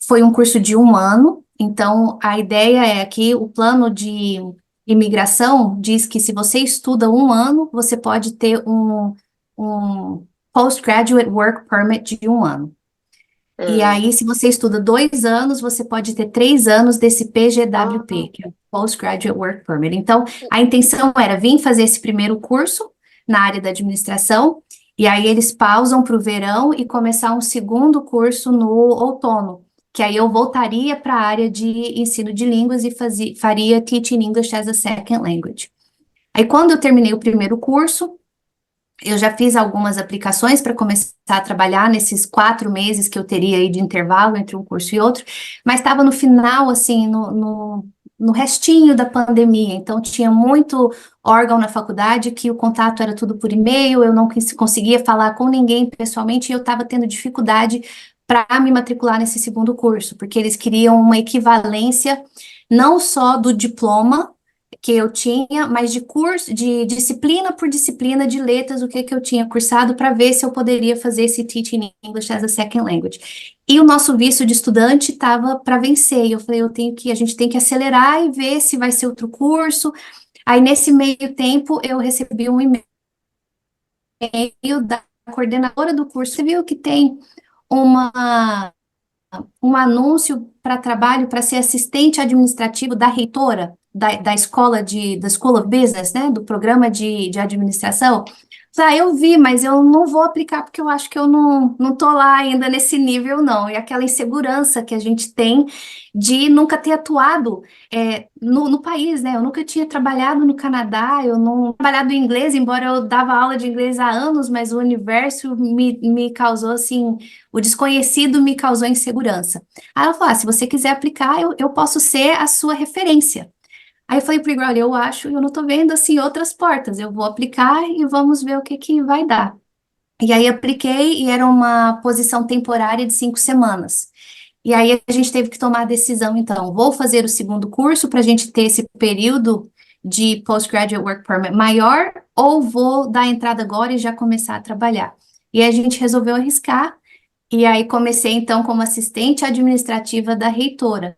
foi um curso de um ano, então a ideia é que o plano de imigração diz que se você estuda um ano, você pode ter um Postgraduate Work Permit de um ano. E aí, se você estuda 2 anos, você pode ter 3 anos desse PGWP, que é o Postgraduate Work Permit. Então, a intenção era vir fazer esse primeiro curso na área da administração, e aí eles pausam para o verão e começar um segundo curso no outono, que aí eu voltaria para a área de ensino de línguas e faria Teaching English as a Second Language. Aí, quando eu terminei o primeiro curso, eu já fiz algumas aplicações para começar a trabalhar nesses 4 meses que eu teria aí de intervalo entre um curso e outro, mas estava no final, assim, no restinho da pandemia, então tinha muito órgão na faculdade que o contato era tudo por e-mail, eu não conseguia falar com ninguém pessoalmente e eu estava tendo dificuldade para me matricular nesse segundo curso, porque eles queriam uma equivalência não só do diploma que eu tinha, mas de curso, de disciplina por disciplina de letras, o que eu tinha cursado para ver se eu poderia fazer esse Teaching English as a Second Language. E o nosso visto de estudante estava para vencer, e eu falei, a gente tem que acelerar e ver se vai ser outro curso. Aí, nesse meio tempo, eu recebi um e-mail da coordenadora do curso. Você viu que tem uma, um anúncio para trabalho para ser assistente administrativo da reitora da escola da School of Business, né? Do programa de administração. Eu vi, mas eu não vou aplicar porque eu acho que eu não tô lá ainda nesse nível, não. E aquela insegurança que a gente tem de nunca ter atuado no país, né? Eu nunca tinha trabalhado no Canadá, eu não trabalhado em inglês, embora eu dava aula de inglês há anos, mas o universo me causou, assim, o desconhecido me causou insegurança. Aí ela falou, se você quiser aplicar, eu posso ser a sua referência. Aí eu falei para ele, olha, eu acho, eu não tô vendo, assim, outras portas, eu vou aplicar e vamos ver o que que vai dar. E aí apliquei e era uma posição temporária de 5 semanas. E aí a gente teve que tomar a decisão, então, vou fazer o segundo curso para a gente ter esse período de Postgraduate Work Permit maior, ou vou dar a entrada agora e já começar a trabalhar. E aí a gente resolveu arriscar, e aí comecei, então, como assistente administrativa da reitora.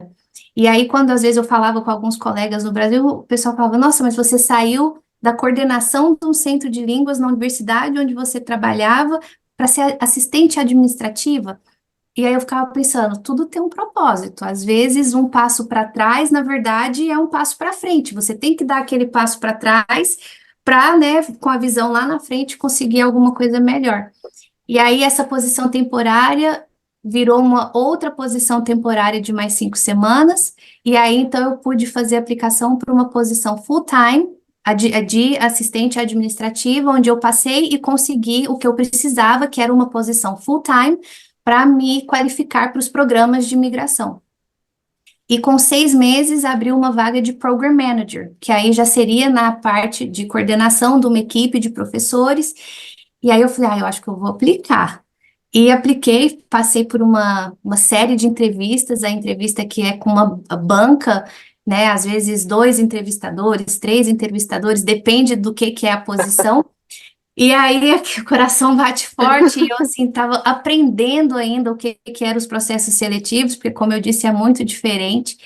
E aí, quando às vezes eu falava com alguns colegas no Brasil, o pessoal falava, nossa, mas você saiu da coordenação de um centro de línguas na universidade onde você trabalhava para ser assistente administrativa? E aí eu ficava pensando, tudo tem um propósito. Às vezes, um passo para trás, na verdade, é um passo para frente. Você tem que dar aquele passo para trás para, né, com a visão lá na frente, conseguir alguma coisa melhor. E aí, essa posição temporária virou uma outra posição temporária de mais 5 semanas. E aí, então, eu pude fazer aplicação para uma posição full-time, a de assistente administrativa, onde eu passei e consegui o que eu precisava, que era uma posição full-time, para me qualificar para os programas de imigração. E com 6 meses abriu uma vaga de Program Manager, que aí já seria na parte de coordenação de uma equipe de professores. E aí eu falei, eu acho que eu vou aplicar. E apliquei, passei por uma série de entrevistas, a entrevista que é com uma banca, né? Às vezes 2 entrevistadores, 3 entrevistadores, depende do que é a posição. E aí aqui o coração bate forte e eu assim estava aprendendo ainda o que eram os processos seletivos, porque como eu disse é muito diferente.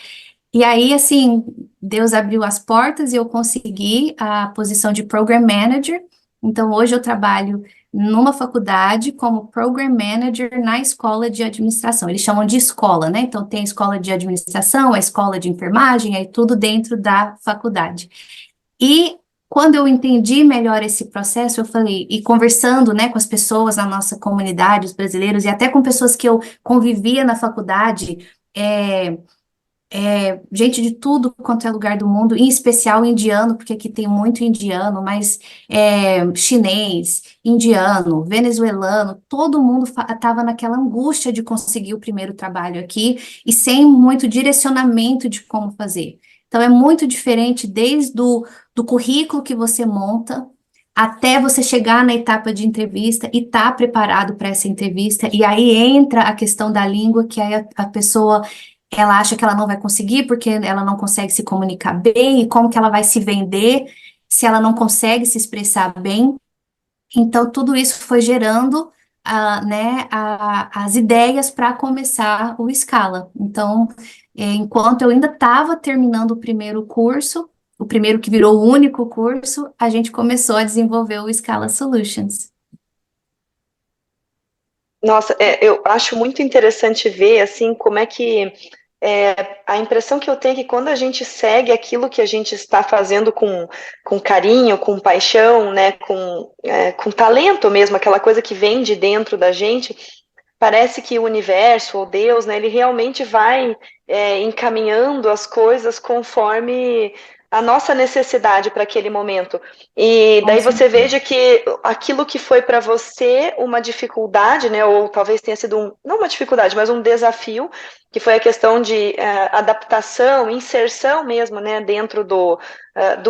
E aí assim, Deus abriu as portas e eu consegui a posição de Program Manager. Então hoje eu trabalho numa faculdade como Program Manager na escola de administração. Eles chamam de escola, né? Então tem a escola de administração, a escola de enfermagem, aí tudo dentro da faculdade. E quando eu entendi melhor esse processo, eu falei, e conversando, né, com as pessoas na nossa comunidade, os brasileiros, e até com pessoas que eu convivia na faculdade, é, gente de tudo quanto é lugar do mundo, em especial indiano, porque aqui tem muito indiano, mas chinês, indiano, venezuelano, todo mundo estava naquela angústia de conseguir o primeiro trabalho aqui e sem muito direcionamento de como fazer. Então, é muito diferente desde do currículo que você monta até você chegar na etapa de entrevista e estar preparado para essa entrevista, e aí entra a questão da língua, que aí a pessoa ela acha que ela não vai conseguir porque ela não consegue se comunicar bem, e como que ela vai se vender se ela não consegue se expressar bem. Então, tudo isso foi gerando, né, as ideias para começar o Scala. Então, enquanto eu ainda estava terminando o primeiro curso, o primeiro que virou o único curso, a gente começou a desenvolver o Scala Solutions. Nossa, eu acho muito interessante ver, assim, como é que a impressão que eu tenho é que quando a gente segue aquilo que a gente está fazendo com carinho, com paixão, né, com talento mesmo, aquela coisa que vem de dentro da gente, parece que o universo ou Deus, né, ele realmente vai encaminhando as coisas conforme a nossa necessidade para aquele momento. E daí você veja que aquilo que foi para você uma dificuldade, né, ou talvez tenha sido não uma dificuldade, mas um desafio, que foi a questão de adaptação, inserção mesmo, né, dentro do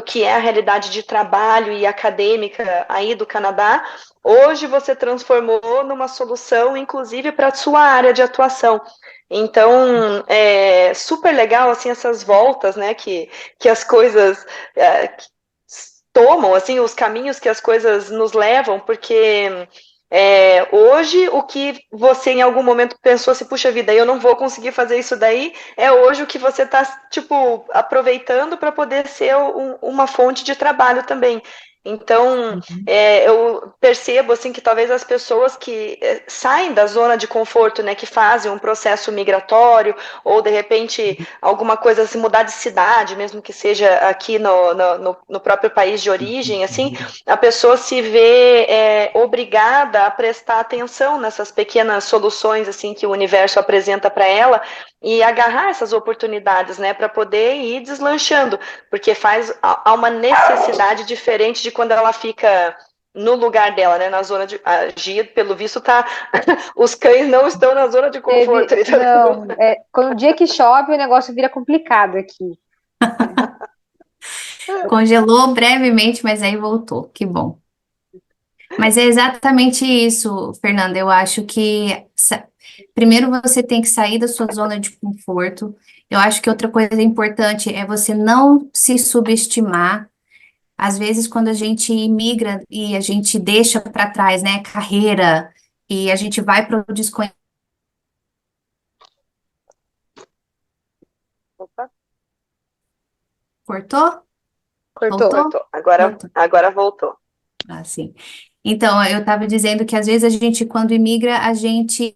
que é a realidade de trabalho e acadêmica aí do Canadá. Hoje você transformou numa solução, inclusive, para a sua área de atuação. Então, é super legal, assim, essas voltas, né, que as coisas tomam, assim, os caminhos que as coisas nos levam, porque Hoje, o que você em algum momento pensou assim, puxa vida, eu não vou conseguir fazer isso daí, é hoje o que você está, tipo, aproveitando para poder ser uma fonte de trabalho também. Então, Uhum. eu percebo assim que talvez as pessoas que saem da zona de conforto, né, que fazem um processo migratório, ou de repente alguma coisa se mudar de cidade, mesmo que seja aqui no próprio país de origem, assim, a pessoa se vê obrigada a prestar atenção nessas pequenas soluções assim que o universo apresenta para ela e agarrar essas oportunidades, né, para poder ir deslanchando, porque há uma necessidade diferente de quando ela fica no lugar dela, né, na zona de agir, pelo visto tá, os cães não estão na zona de conforto. Não, quando o dia que chove, o negócio vira complicado aqui. Congelou brevemente, mas aí voltou. Que bom. Mas é exatamente isso, Fernanda. Eu acho que primeiro você tem que sair da sua zona de conforto. Eu acho que outra coisa importante é você não se subestimar. Às vezes, quando a gente imigra e a gente deixa para trás, né, carreira, e a gente vai para o desconhecido. Opa, Cortou? Cortou. Voltou? cortou. Agora voltou. Ah, sim. Então, eu estava dizendo que às vezes a gente, quando imigra, a gente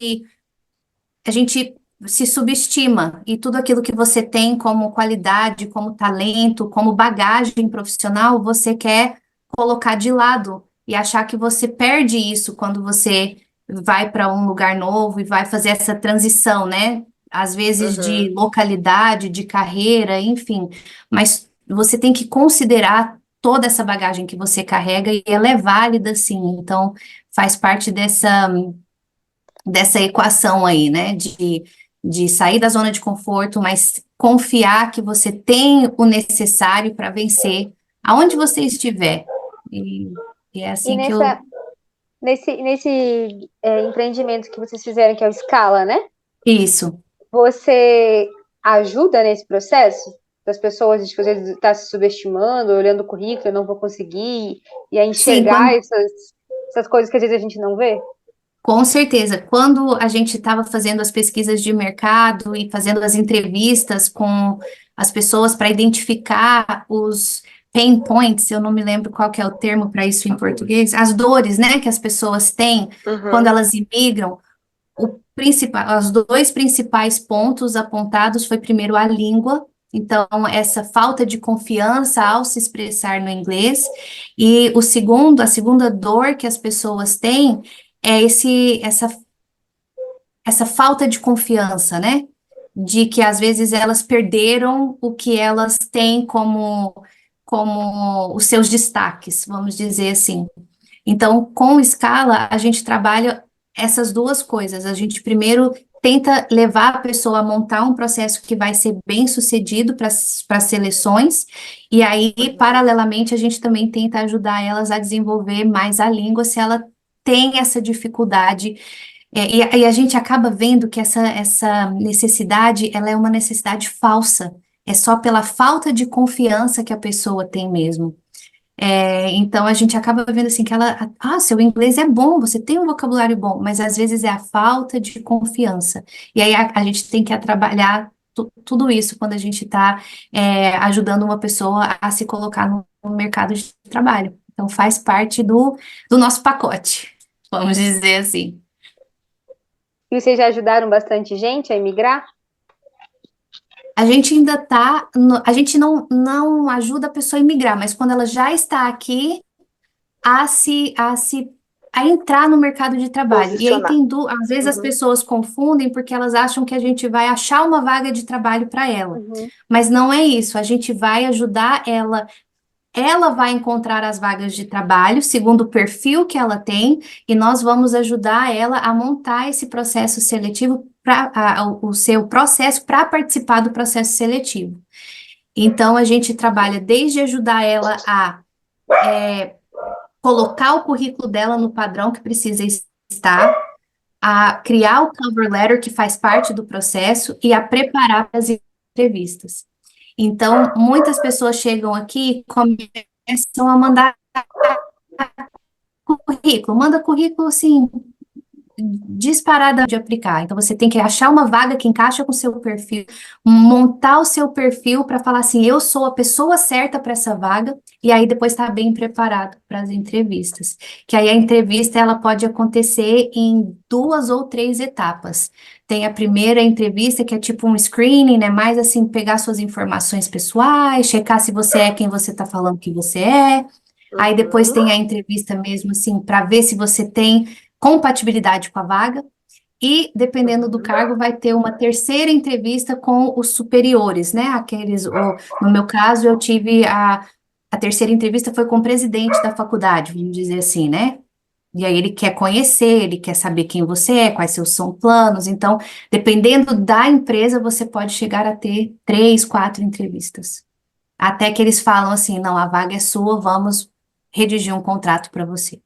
se subestima e tudo aquilo que você tem como qualidade, como talento, como bagagem profissional, você quer colocar de lado e achar que você perde isso quando você vai para um lugar novo e vai fazer essa transição, né? Às vezes de Uhum. localidade, de carreira, enfim, mas você tem que considerar toda essa bagagem que você carrega e ela é válida, sim. Então, faz parte dessa equação aí, né? De sair da zona de conforto, mas confiar que você tem o necessário para vencer aonde você estiver. E, e é E assim que eu. nesse empreendimento que vocês fizeram, que é o Scala, né? Isso. Você ajuda nesse processo das pessoas, de às vezes estar se subestimando, olhando o currículo, eu não vou conseguir, e a Sim, enxergar essas coisas que às vezes a gente não vê? com certeza. Quando a gente estava fazendo as pesquisas de mercado e fazendo as entrevistas com as pessoas para identificar os pain points, eu não me lembro qual que é o termo para isso em português, as dores, né, que as pessoas têm quando Uhum. elas imigram. Os dois principais pontos apontados foi primeiro a língua, então essa falta de confiança ao se expressar no inglês, e a segunda dor que as pessoas têm é essa falta de confiança, né? De que às vezes elas perderam o que elas têm como os seus destaques, vamos dizer assim. Então, com escala, a gente trabalha essas duas coisas. A gente primeiro tenta levar a pessoa a montar um processo que vai ser bem sucedido para as seleções, e aí, Uhum. paralelamente, a gente também tenta ajudar elas a desenvolver mais a língua se ela tem essa dificuldade. E a gente acaba vendo que essa necessidade, ela é uma necessidade falsa. É só pela falta de confiança que a pessoa tem mesmo. Então a gente acaba vendo assim que seu inglês é bom, você tem um vocabulário bom, mas às vezes é a falta de confiança. E aí a gente tem que trabalhar tudo isso quando a gente está ajudando uma pessoa a se colocar no mercado de trabalho. Então faz parte do nosso pacote, vamos dizer assim. E vocês já ajudaram bastante gente a emigrar? A gente ainda está, a gente não ajuda a pessoa a imigrar, mas quando ela já está aqui, a entrar no mercado de trabalho. E aí Posicionar. às vezes as Uhum. pessoas confundem porque elas acham que a gente vai achar uma vaga de trabalho para ela. Uhum. Mas não é isso, a gente vai ajudar ela vai encontrar as vagas de trabalho segundo o perfil que ela tem, e nós vamos ajudar ela a montar esse processo seletivo o seu processo para participar do processo seletivo. Então a gente trabalha desde ajudar ela a colocar o currículo dela no padrão que precisa estar, a criar o cover letter, que faz parte do processo, e a preparar para as entrevistas. Então, muitas pessoas chegam aqui e começam a mandar currículo, manda currículo assim, disparada de aplicar. Então você tem que achar uma vaga que encaixa com o seu perfil, montar o seu perfil para falar assim, eu sou a pessoa certa para essa vaga, e aí depois estar bem preparado para as entrevistas. Que aí a entrevista ela pode acontecer em 2 ou 3 etapas. Tem a primeira entrevista, que é tipo um screening, né? Mais assim, pegar suas informações pessoais, checar se você é quem você está falando que você é. Aí depois Uhum, tem a entrevista mesmo, assim, para ver se você tem compatibilidade com a vaga. E, dependendo do uhum. cargo, vai ter uma terceira entrevista com os superiores, né? No meu caso, eu tive a terceira entrevista foi com o presidente da faculdade, vamos dizer assim, né? E aí ele quer conhecer, ele quer saber quem você é, quais seus são planos. Então, dependendo da empresa, você pode chegar a ter 3, 4 entrevistas. Até que eles falam assim, não, a vaga é sua, vamos redigir um contrato para você.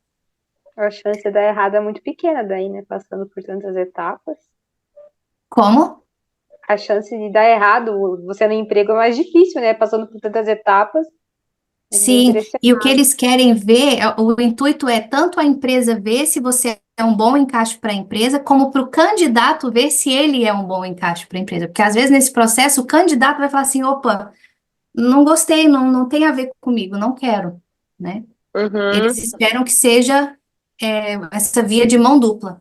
A chance de dar errado é muito pequena daí, né? Passando por tantas etapas. Como? A chance de dar errado, você no emprego é mais difícil, né? Passando por tantas etapas, é bem Sim, e o que direcionado. eles querem ver, o intuito é tanto a empresa ver se você é um bom encaixe para a empresa, como para o candidato ver se ele é um bom encaixe para a empresa. Porque às vezes nesse processo o candidato vai falar assim, opa, não gostei, não tem a ver comigo, não quero, né? Eles Uhum. esperam que seja essa via de mão dupla.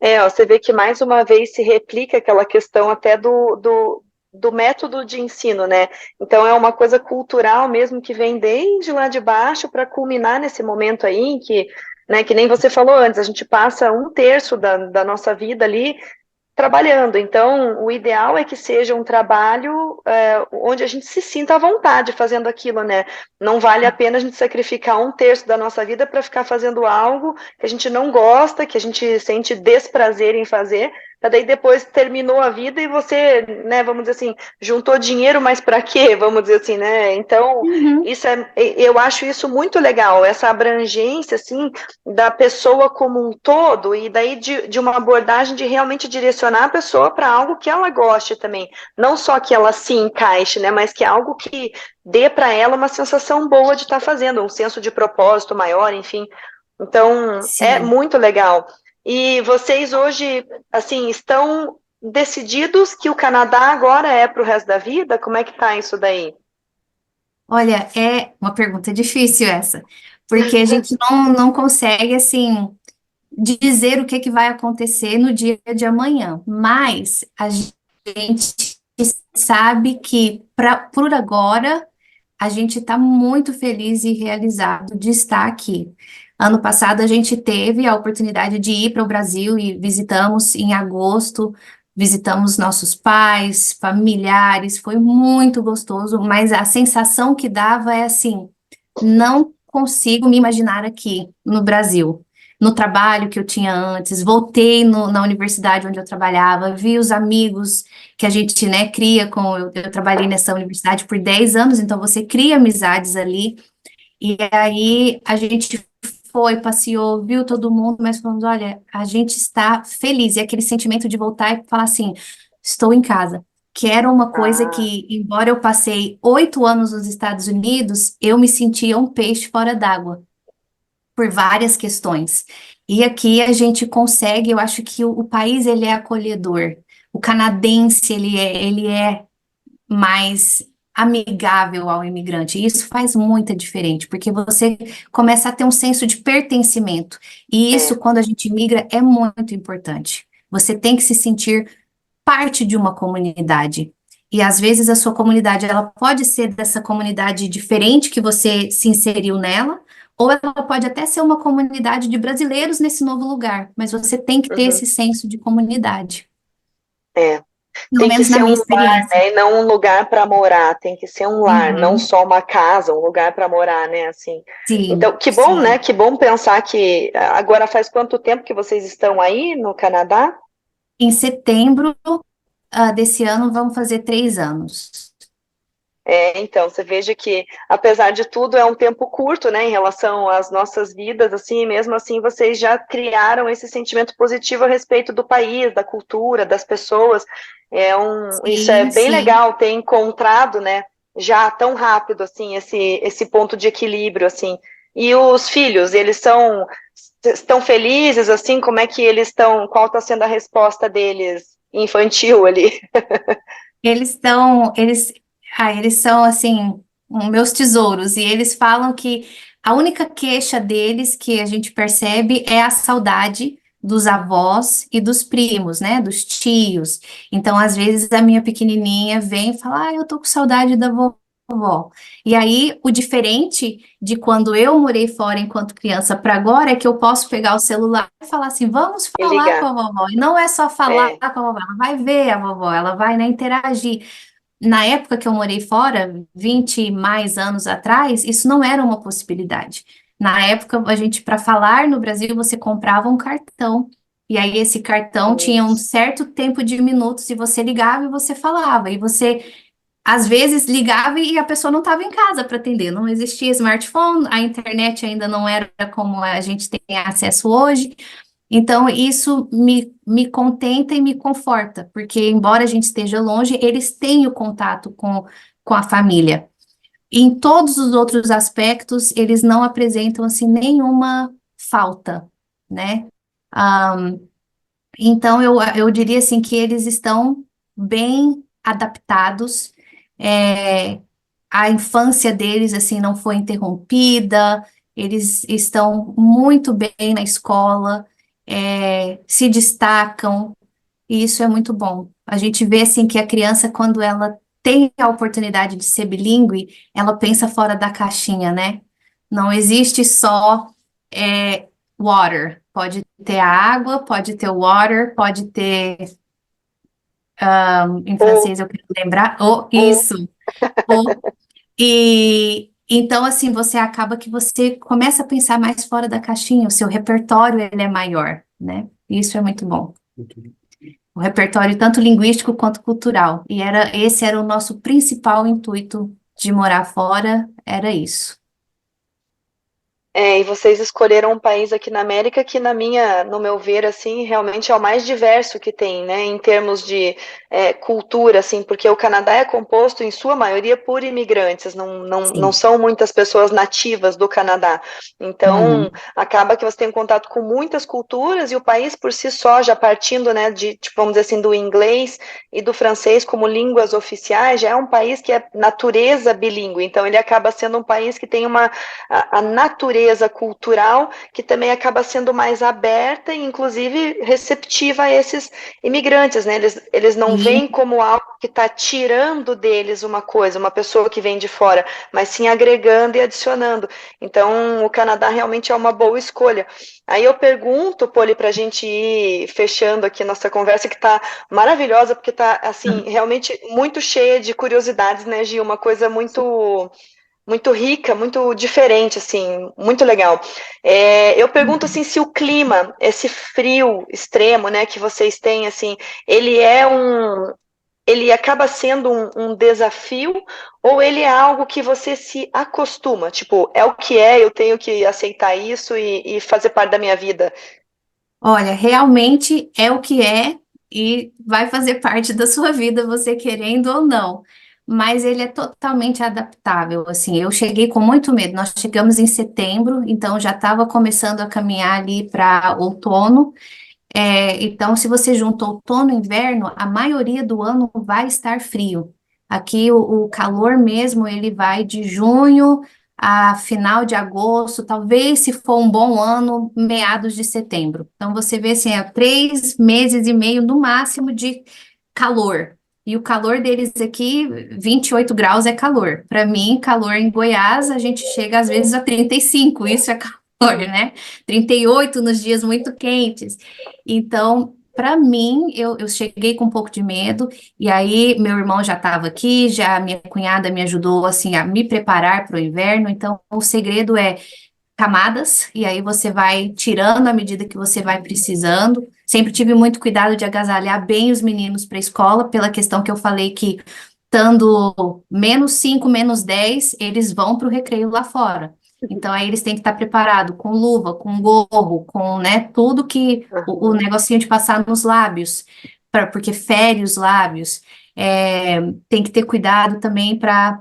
Ó, você vê que mais uma vez se replica aquela questão até do método de ensino, né? Então é uma coisa cultural mesmo que vem desde lá de baixo para culminar nesse momento aí em que, né, que nem você falou antes, a gente passa um terço da nossa vida ali trabalhando. Então, o ideal é que seja um trabalho onde a gente se sinta à vontade fazendo aquilo, né? Não vale a pena a gente sacrificar um terço da nossa vida para ficar fazendo algo que a gente não gosta, que a gente sente desprazer em fazer, para daí depois terminou a vida e você, né, vamos dizer assim, juntou dinheiro, mas para quê? Vamos dizer assim, né? Então, Uhum. eu acho isso muito legal, essa abrangência, assim, da pessoa como um todo, e daí de uma abordagem de realmente direcionar a pessoa para algo que ela goste também. Não só que ela se encaixe, né? Mas que é algo que dê para ela uma sensação boa de estar fazendo, um senso de propósito maior, enfim. Então, é Sim. muito legal. E vocês hoje, assim, estão decididos que o Canadá agora é para o resto da vida? Como é que tá isso daí? Olha, é uma pergunta difícil essa, porque a gente não consegue, assim, dizer o que que vai acontecer no dia de amanhã, mas a gente sabe que por agora a gente está muito feliz e realizado de estar aqui. Ano passado a gente teve a oportunidade de ir para o Brasil e visitamos em agosto, visitamos nossos pais, familiares, foi muito gostoso, mas a sensação que dava é assim, não consigo me imaginar aqui no Brasil. No trabalho que eu tinha antes, voltei na universidade onde eu trabalhava, vi os amigos que a gente, né, cria eu trabalhei nessa universidade por 10 anos, então você cria amizades ali, e aí a gente foi, passeou, viu todo mundo, mas falamos, olha, a gente está feliz, e aquele sentimento de voltar e falar assim, estou em casa, que era uma coisa Ah, que, embora eu passei 8 anos nos Estados Unidos, eu me sentia um peixe fora d'água, por várias questões. E aqui a gente consegue, eu acho que o país ele é acolhedor. O canadense ele é mais amigável ao imigrante. E isso faz muita diferença, porque você começa a ter um senso de pertencimento. E isso, é. quando a gente migra, é muito importante. Você tem que se sentir parte de uma comunidade. E às vezes a sua comunidade, ela pode ser dessa comunidade diferente que você se inseriu nela, ou ela pode até ser uma comunidade de brasileiros nesse novo lugar, mas você tem que ter Uhum. esse senso de comunidade, É. pelo Tem que menos na ser minha um lar, experiência. né? E não um lugar para morar. Tem que ser um lar, não Uhum. só uma casa, um lugar para morar, né? Assim. Sim, Então, que bom, né? sim. Que bom pensar que agora faz quanto tempo que vocês estão aí no Canadá? Em setembro, desse ano, vamos fazer 3 anos. Então, você veja que, apesar de tudo, é um tempo curto, né, em relação às nossas vidas, assim, mesmo assim, vocês já criaram esse sentimento positivo a respeito do país, da cultura, das pessoas. Isso é Sim, bem sim. legal ter encontrado, né, já tão rápido, assim, esse ponto de equilíbrio, assim. E os filhos, estão felizes, assim, como é que eles estão, qual está sendo a resposta deles infantil ali? Eles estão, eles são assim, meus tesouros, e eles falam que a única queixa deles que a gente percebe é a saudade dos avós e dos primos, né, dos tios. Então, às vezes, a minha pequenininha vem e fala, eu tô com saudade da vovó. E aí, o diferente de quando eu morei fora enquanto criança para agora é que eu posso pegar o celular e falar assim, vamos E falar com ligar. a vovó. E não é só falar É, com a vovó, ela vai ver a vovó, ela vai, né, interagir. Na época que eu morei fora, 20 e mais anos atrás, isso não era uma possibilidade. Na época, a gente, para falar no Brasil, você comprava um cartão. E aí, esse cartão tinha um isso. certo tempo de minutos e você ligava e você falava. E você, às vezes, ligava e a pessoa não estava em casa para atender. Não existia smartphone, a internet ainda não era como a gente tem acesso hoje. Então, isso me contenta e me conforta, porque, embora a gente esteja longe, eles têm o contato com a família. Em todos os outros aspectos, eles não apresentam, assim, nenhuma falta, né? Ah, então, eu diria, assim, que eles estão bem adaptados, é, a infância deles, assim, não foi interrompida, eles estão muito bem na escola, se destacam, e isso é muito bom. A gente vê, assim, que a criança, quando ela tem a oportunidade de ser bilíngue, ela pensa fora da caixinha, né? Não existe só, water. Pode ter a água, pode ter o water, pode ter, em Ou, francês eu quero lembrar, oh, ou, isso, o. E então, assim, você acaba que você começa a pensar mais fora da caixinha, o seu repertório ele é maior, né? Isso é muito bom. O repertório tanto linguístico quanto cultural. E esse era o nosso principal intuito de morar fora, era isso. e vocês escolheram um país aqui na América que, no meu ver, assim, realmente é o mais diverso que tem, né, em termos de cultura, assim, porque o Canadá é composto, em sua maioria, por imigrantes, não Sim. são muitas pessoas nativas do Canadá. Então, Uhum. acaba que você tem contato com muitas culturas e o país por si só, já partindo, né, de, tipo, vamos dizer assim, do inglês e do francês como línguas oficiais, já é um país que é natureza bilíngue. Então, ele acaba sendo um país que tem a natureza cultural, que também acaba sendo mais aberta e, inclusive, receptiva a esses imigrantes, né? Eles não veem E como algo que está tirando deles uma coisa, uma pessoa que vem de fora, mas sim agregando e adicionando. Então, o Canadá realmente é uma boa escolha. Aí eu pergunto, Poli, para a gente ir fechando aqui nossa conversa, que está maravilhosa, porque está, assim, realmente muito cheia de curiosidades, né, Gi? Uma coisa muito rica, muito diferente, assim, muito legal. Eu pergunto assim se o clima, esse frio extremo, né, que vocês têm, assim, ele é um, ele acaba sendo um desafio ou ele é algo que você se acostuma? Tipo, é o que é, eu tenho que aceitar isso e fazer parte da minha vida. olha, realmente é o que é e vai fazer parte da sua vida, você querendo ou não. Mas ele é totalmente adaptável. Assim, eu cheguei com muito medo. Nós chegamos em setembro, então já estava começando a caminhar ali para outono. Então, se você junta outono e inverno, a maioria do ano vai estar frio. Aqui o calor mesmo, ele vai de junho a final de agosto, talvez se for um bom ano, meados de setembro. Então, você vê assim, 3 meses e meio no máximo de calor. E o calor deles aqui, 28 graus é calor. Para mim, calor em Goiás, a gente chega às vezes a 35, isso é calor, né? 38 nos dias muito quentes. Então, para mim, eu cheguei com um pouco de medo, e aí meu irmão já estava aqui, já minha cunhada me ajudou assim a me preparar para o inverno. Então, o segredo é camadas, e aí você vai tirando à medida que você vai precisando. Sempre tive muito cuidado de agasalhar bem os meninos para a escola, pela questão que eu falei que, estando -5, -10, eles vão para o recreio lá fora. Então, aí eles têm que estar preparados com luva, com gorro, com, né, tudo que o Uhum. negocinho de passar nos lábios, porque fere os lábios. Tem que ter cuidado também para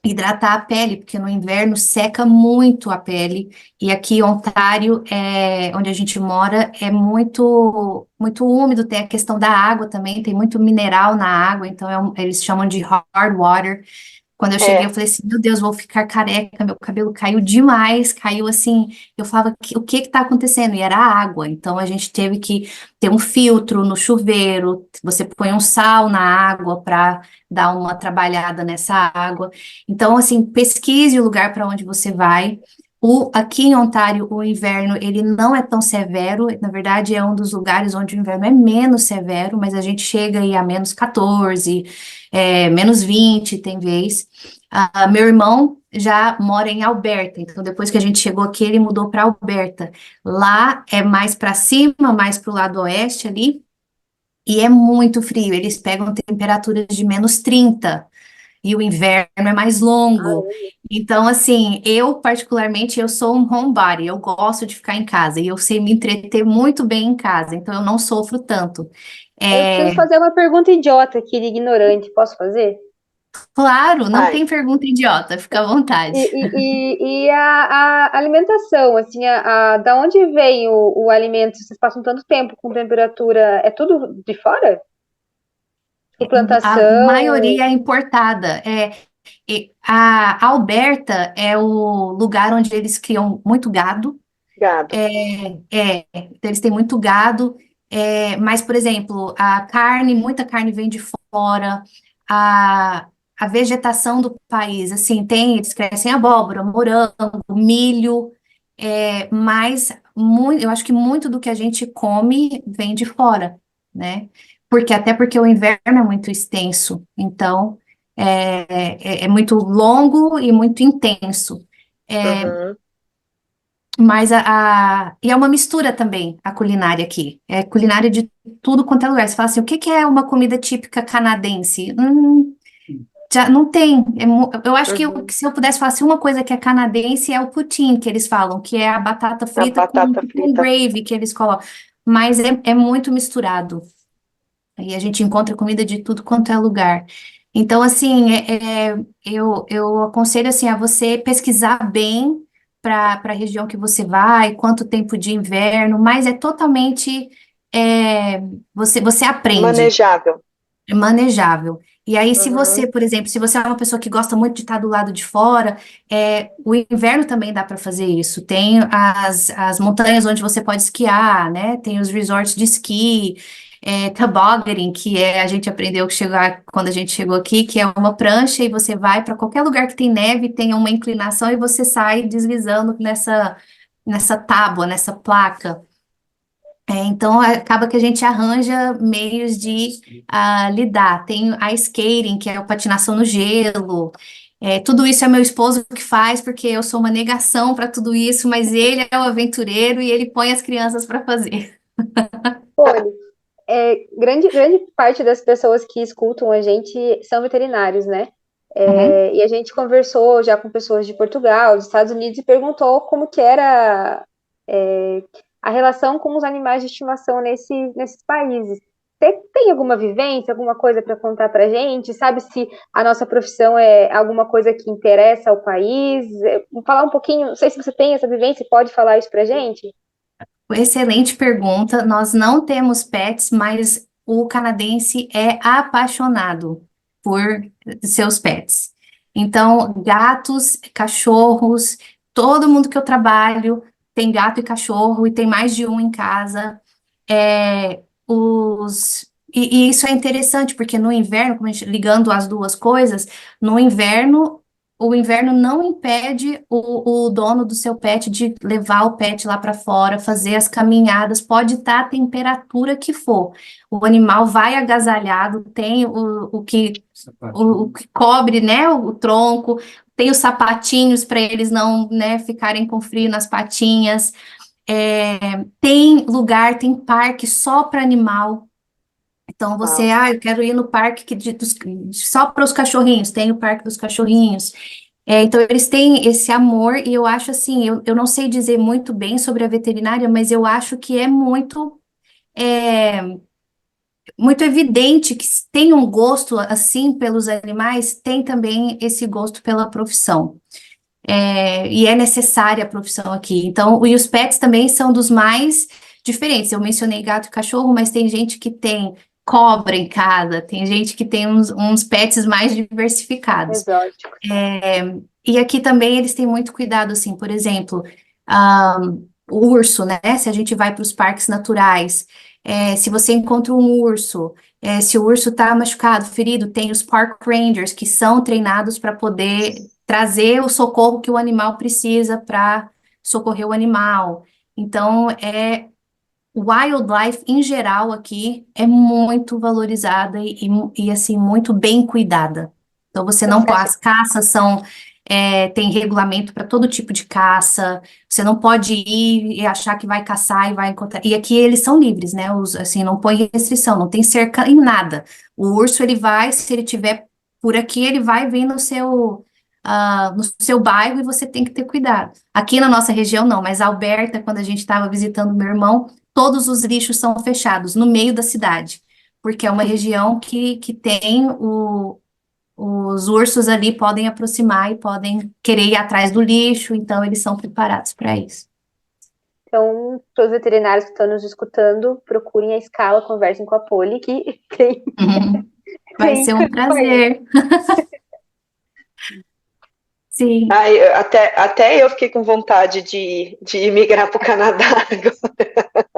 hidratar a pele, porque no inverno seca muito a pele, e aqui em Ontário, onde a gente mora, é muito úmido, tem a questão da água também, tem muito mineral na água, então eles chamam de hard water. Quando eu cheguei, eu É, falei assim, meu Deus, vou ficar careca, meu cabelo caiu demais, caiu assim, eu falava, o que que tá acontecendo? E era água, então a gente teve que ter um filtro no chuveiro, você põe um sal na água para dar uma trabalhada nessa água. Então, assim, pesquise o lugar para onde você vai. Aqui em Ontário, o inverno, ele não é tão severo, na verdade, é um dos lugares onde o inverno é menos severo, mas a gente chega aí a -14, -20 tem vez. Meu irmão já mora em Alberta, então depois que a gente chegou aqui, ele mudou para Alberta. Lá é mais para cima, mais para o lado oeste ali, e é muito frio. Eles pegam temperaturas de -30 e o inverno é mais longo. Então, assim, eu particularmente, eu sou um homebody, eu gosto de ficar em casa e eu sei me entreter muito bem em casa, então eu não sofro tanto. Eu preciso É, fazer uma pergunta idiota aqui, de ignorante. Posso fazer? claro, não vai. tem pergunta idiota, fica à E, vontade. e a alimentação, assim, da onde vem o alimento? Vocês passam tanto tempo com temperatura, é tudo de fora? Tipo, A plantação? maioria é importada. A Alberta é o lugar onde eles criam muito gado. Gado. Eles têm muito gado. Mas, por exemplo, a carne, muita carne vem de fora. A, a vegetação do país, assim, eles crescem abóbora, morango, milho. Mas eu acho que muito do que a gente come vem de fora, né? Até porque o inverno é muito extenso, então é muito longo e muito intenso. É, Uhum. mas e é uma mistura também a culinária aqui. É culinária de tudo quanto é lugar. Você fala assim, o que que é uma comida típica canadense? Já não tem. Eu acho que Uhum. se eu pudesse falar assim, uma coisa que é canadense é o poutine que eles falam, que é a batata A frita com, batata com frita. gravy que eles colocam. Mas é muito misturado. E a gente encontra comida de tudo quanto é lugar. Então, assim, eu aconselho assim, a você pesquisar bem para a região que você vai, quanto tempo de inverno, mas é totalmente você aprende. Manejável. É manejável. E aí, se você, Uhum. por exemplo, se você é uma pessoa que gosta muito de estar do lado de fora, o inverno também dá para fazer isso. Tem as montanhas onde você pode esquiar, né? Tem os resorts de esqui, tobogganing, a gente aprendeu que chegar quando a gente chegou aqui, que é uma prancha e você vai para qualquer lugar que tem neve, tem uma inclinação e você sai deslizando nessa tábua, nessa placa. Então, acaba que a gente arranja meios de lidar. Tem a skating, que é a patinação no gelo. Tudo isso é meu esposo que faz, porque eu sou uma negação para tudo isso, mas ele é o aventureiro e ele põe as crianças para fazer. Olha, grande parte das pessoas que escutam a gente são veterinários, né? Uhum. E a gente conversou já com pessoas de Portugal, dos Estados Unidos, e perguntou como que era a relação com os animais de estimação nesses países. Tem alguma vivência, alguma coisa para contar para a gente? Sabe se a nossa profissão é alguma coisa que interessa ao país? Vou falar um pouquinho, não sei se você tem essa vivência, pode falar isso para a gente? Excelente pergunta. Nós não temos pets, mas o canadense é apaixonado por seus pets. Então, gatos, cachorros, todo mundo que eu trabalho tem gato e cachorro e tem mais de um em casa. E isso é interessante, porque no inverno, como a gente, ligando as duas coisas, no inverno, o inverno não impede o dono do seu pet de levar o pet lá para fora, fazer as caminhadas, pode estar a temperatura que for. O animal vai agasalhado, tem o que cobre, né, o tronco, tem os sapatinhos para eles não, né, ficarem com frio nas patinhas. Tem lugar, tem parque só para animal. Então você, Uau. eu quero ir no parque só para os cachorrinhos, tem o parque dos cachorrinhos. Então eles têm esse amor e eu acho assim, eu não sei dizer muito bem sobre a veterinária, mas eu acho que é muito, é, muito evidente que se tem um gosto assim pelos animais, tem também esse gosto pela profissão. E é necessária a profissão aqui. Então, e os pets também são dos mais diferentes. Eu mencionei gato e cachorro, mas tem gente que tem cobra em casa, tem gente que tem uns pets mais diversificados. Exótico. E aqui também eles têm muito cuidado, assim, por exemplo, o urso, né? Se a gente vai para os parques naturais, se você encontra um urso, se o urso está machucado, ferido, tem os park rangers que são treinados para poder trazer o socorro que o animal precisa para socorrer o animal. Então, wildlife em geral aqui é muito valorizada e assim, muito bem cuidada. Então, você não Você pode, acha, as caças tem regulamento para todo tipo de caça, você não pode ir e achar que vai caçar e vai encontrar. E aqui eles são livres, né? Assim, não põe restrição, não tem cerca em nada. O urso, ele vai, se ele tiver por aqui, ele vai vir no seu bairro e você tem que ter cuidado. Aqui na nossa região, não, mas Alberta, quando a gente estava visitando meu irmão, todos os lixos são fechados no meio da cidade, porque é uma região que tem os ursos ali podem aproximar e podem querer ir atrás do lixo, então eles são preparados para isso. então, para os veterinários que estão nos escutando, procurem a escala, conversem com a Poli, que tem, Vai tem ser um prazer. Sim. Ai, até eu fiquei com vontade de migrar para o Canadá.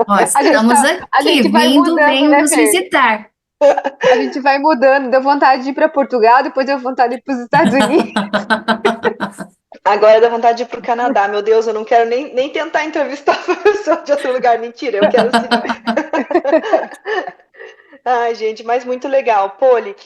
Ó, estamos A aqui, gente vai mudando, venham né, nos Fer? visitar. A gente vai mudando, deu vontade de ir para Portugal, depois deu vontade de ir para os Estados Unidos. Agora dá vontade de ir para o Canadá. Meu Deus, eu não quero nem tentar entrevistar a pessoa de outro lugar. Mentira, eu quero sim. Ai, gente, mas muito legal. Poli,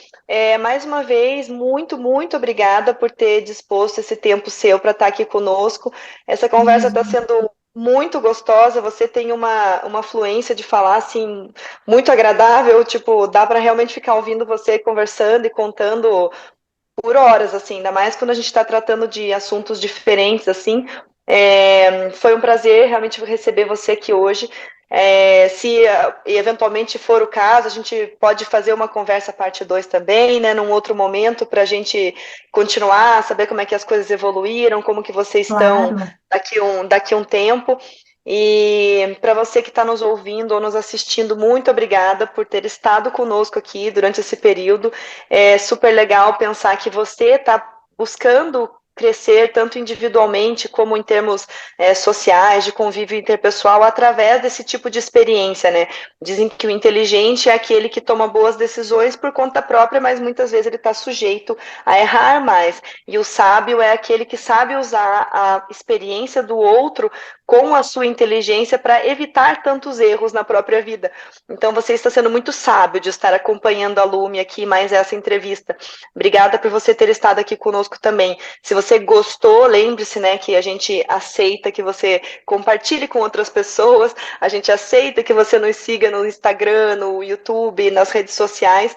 mais uma vez, muito, muito obrigada por ter disposto esse tempo seu para estar aqui conosco. Essa conversa está sendo muito gostosa. Você tem uma fluência de falar assim muito agradável. Tipo, dá para realmente ficar ouvindo você conversando e contando por horas, assim, ainda mais quando a gente está tratando de assuntos diferentes, assim. Foi um prazer realmente receber você aqui hoje. Se eventualmente for o caso, a gente pode fazer uma conversa parte 2 também, né, num outro momento, para a gente continuar, saber como é que as coisas evoluíram, como que vocês estão Claro. daqui um tempo. E para você que está nos ouvindo ou nos assistindo, muito obrigada por ter estado conosco aqui durante esse período. É super legal pensar que você está buscando crescer tanto individualmente como em termos sociais, de convívio interpessoal, através desse tipo de experiência, né? Dizem que o inteligente é aquele que toma boas decisões por conta própria, mas muitas vezes ele está sujeito a errar mais. E o sábio é aquele que sabe usar a experiência do outro com a sua inteligência para evitar tantos erros na própria vida. Então, você está sendo muito sábio de estar acompanhando a Lume aqui, mais essa entrevista. Obrigada por você ter estado aqui conosco também. Se você gostou, lembre-se, né, que a gente aceita que você compartilhe com outras pessoas, a gente aceita que você nos siga no Instagram, no YouTube, nas redes sociais.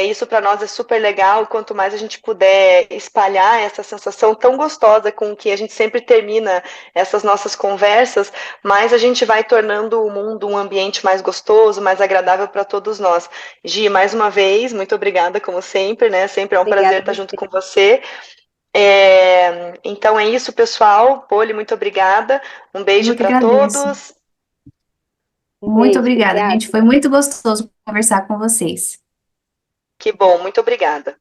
Isso para nós é super legal. Quanto mais a gente puder espalhar essa sensação tão gostosa com que a gente sempre termina essas nossas conversas, mais a gente vai tornando o mundo um ambiente mais gostoso, mais agradável para todos nós. Gi, mais uma vez, muito obrigada, como sempre, né? Sempre é um Obrigada prazer a estar você. junto com você. Então é isso, pessoal. Poli, muito obrigada. Um beijo Eu que para agradeço. todos. Um Muito beijo, obrigada, obrigada. gente. Foi muito gostoso conversar com vocês. Que bom, muito obrigada.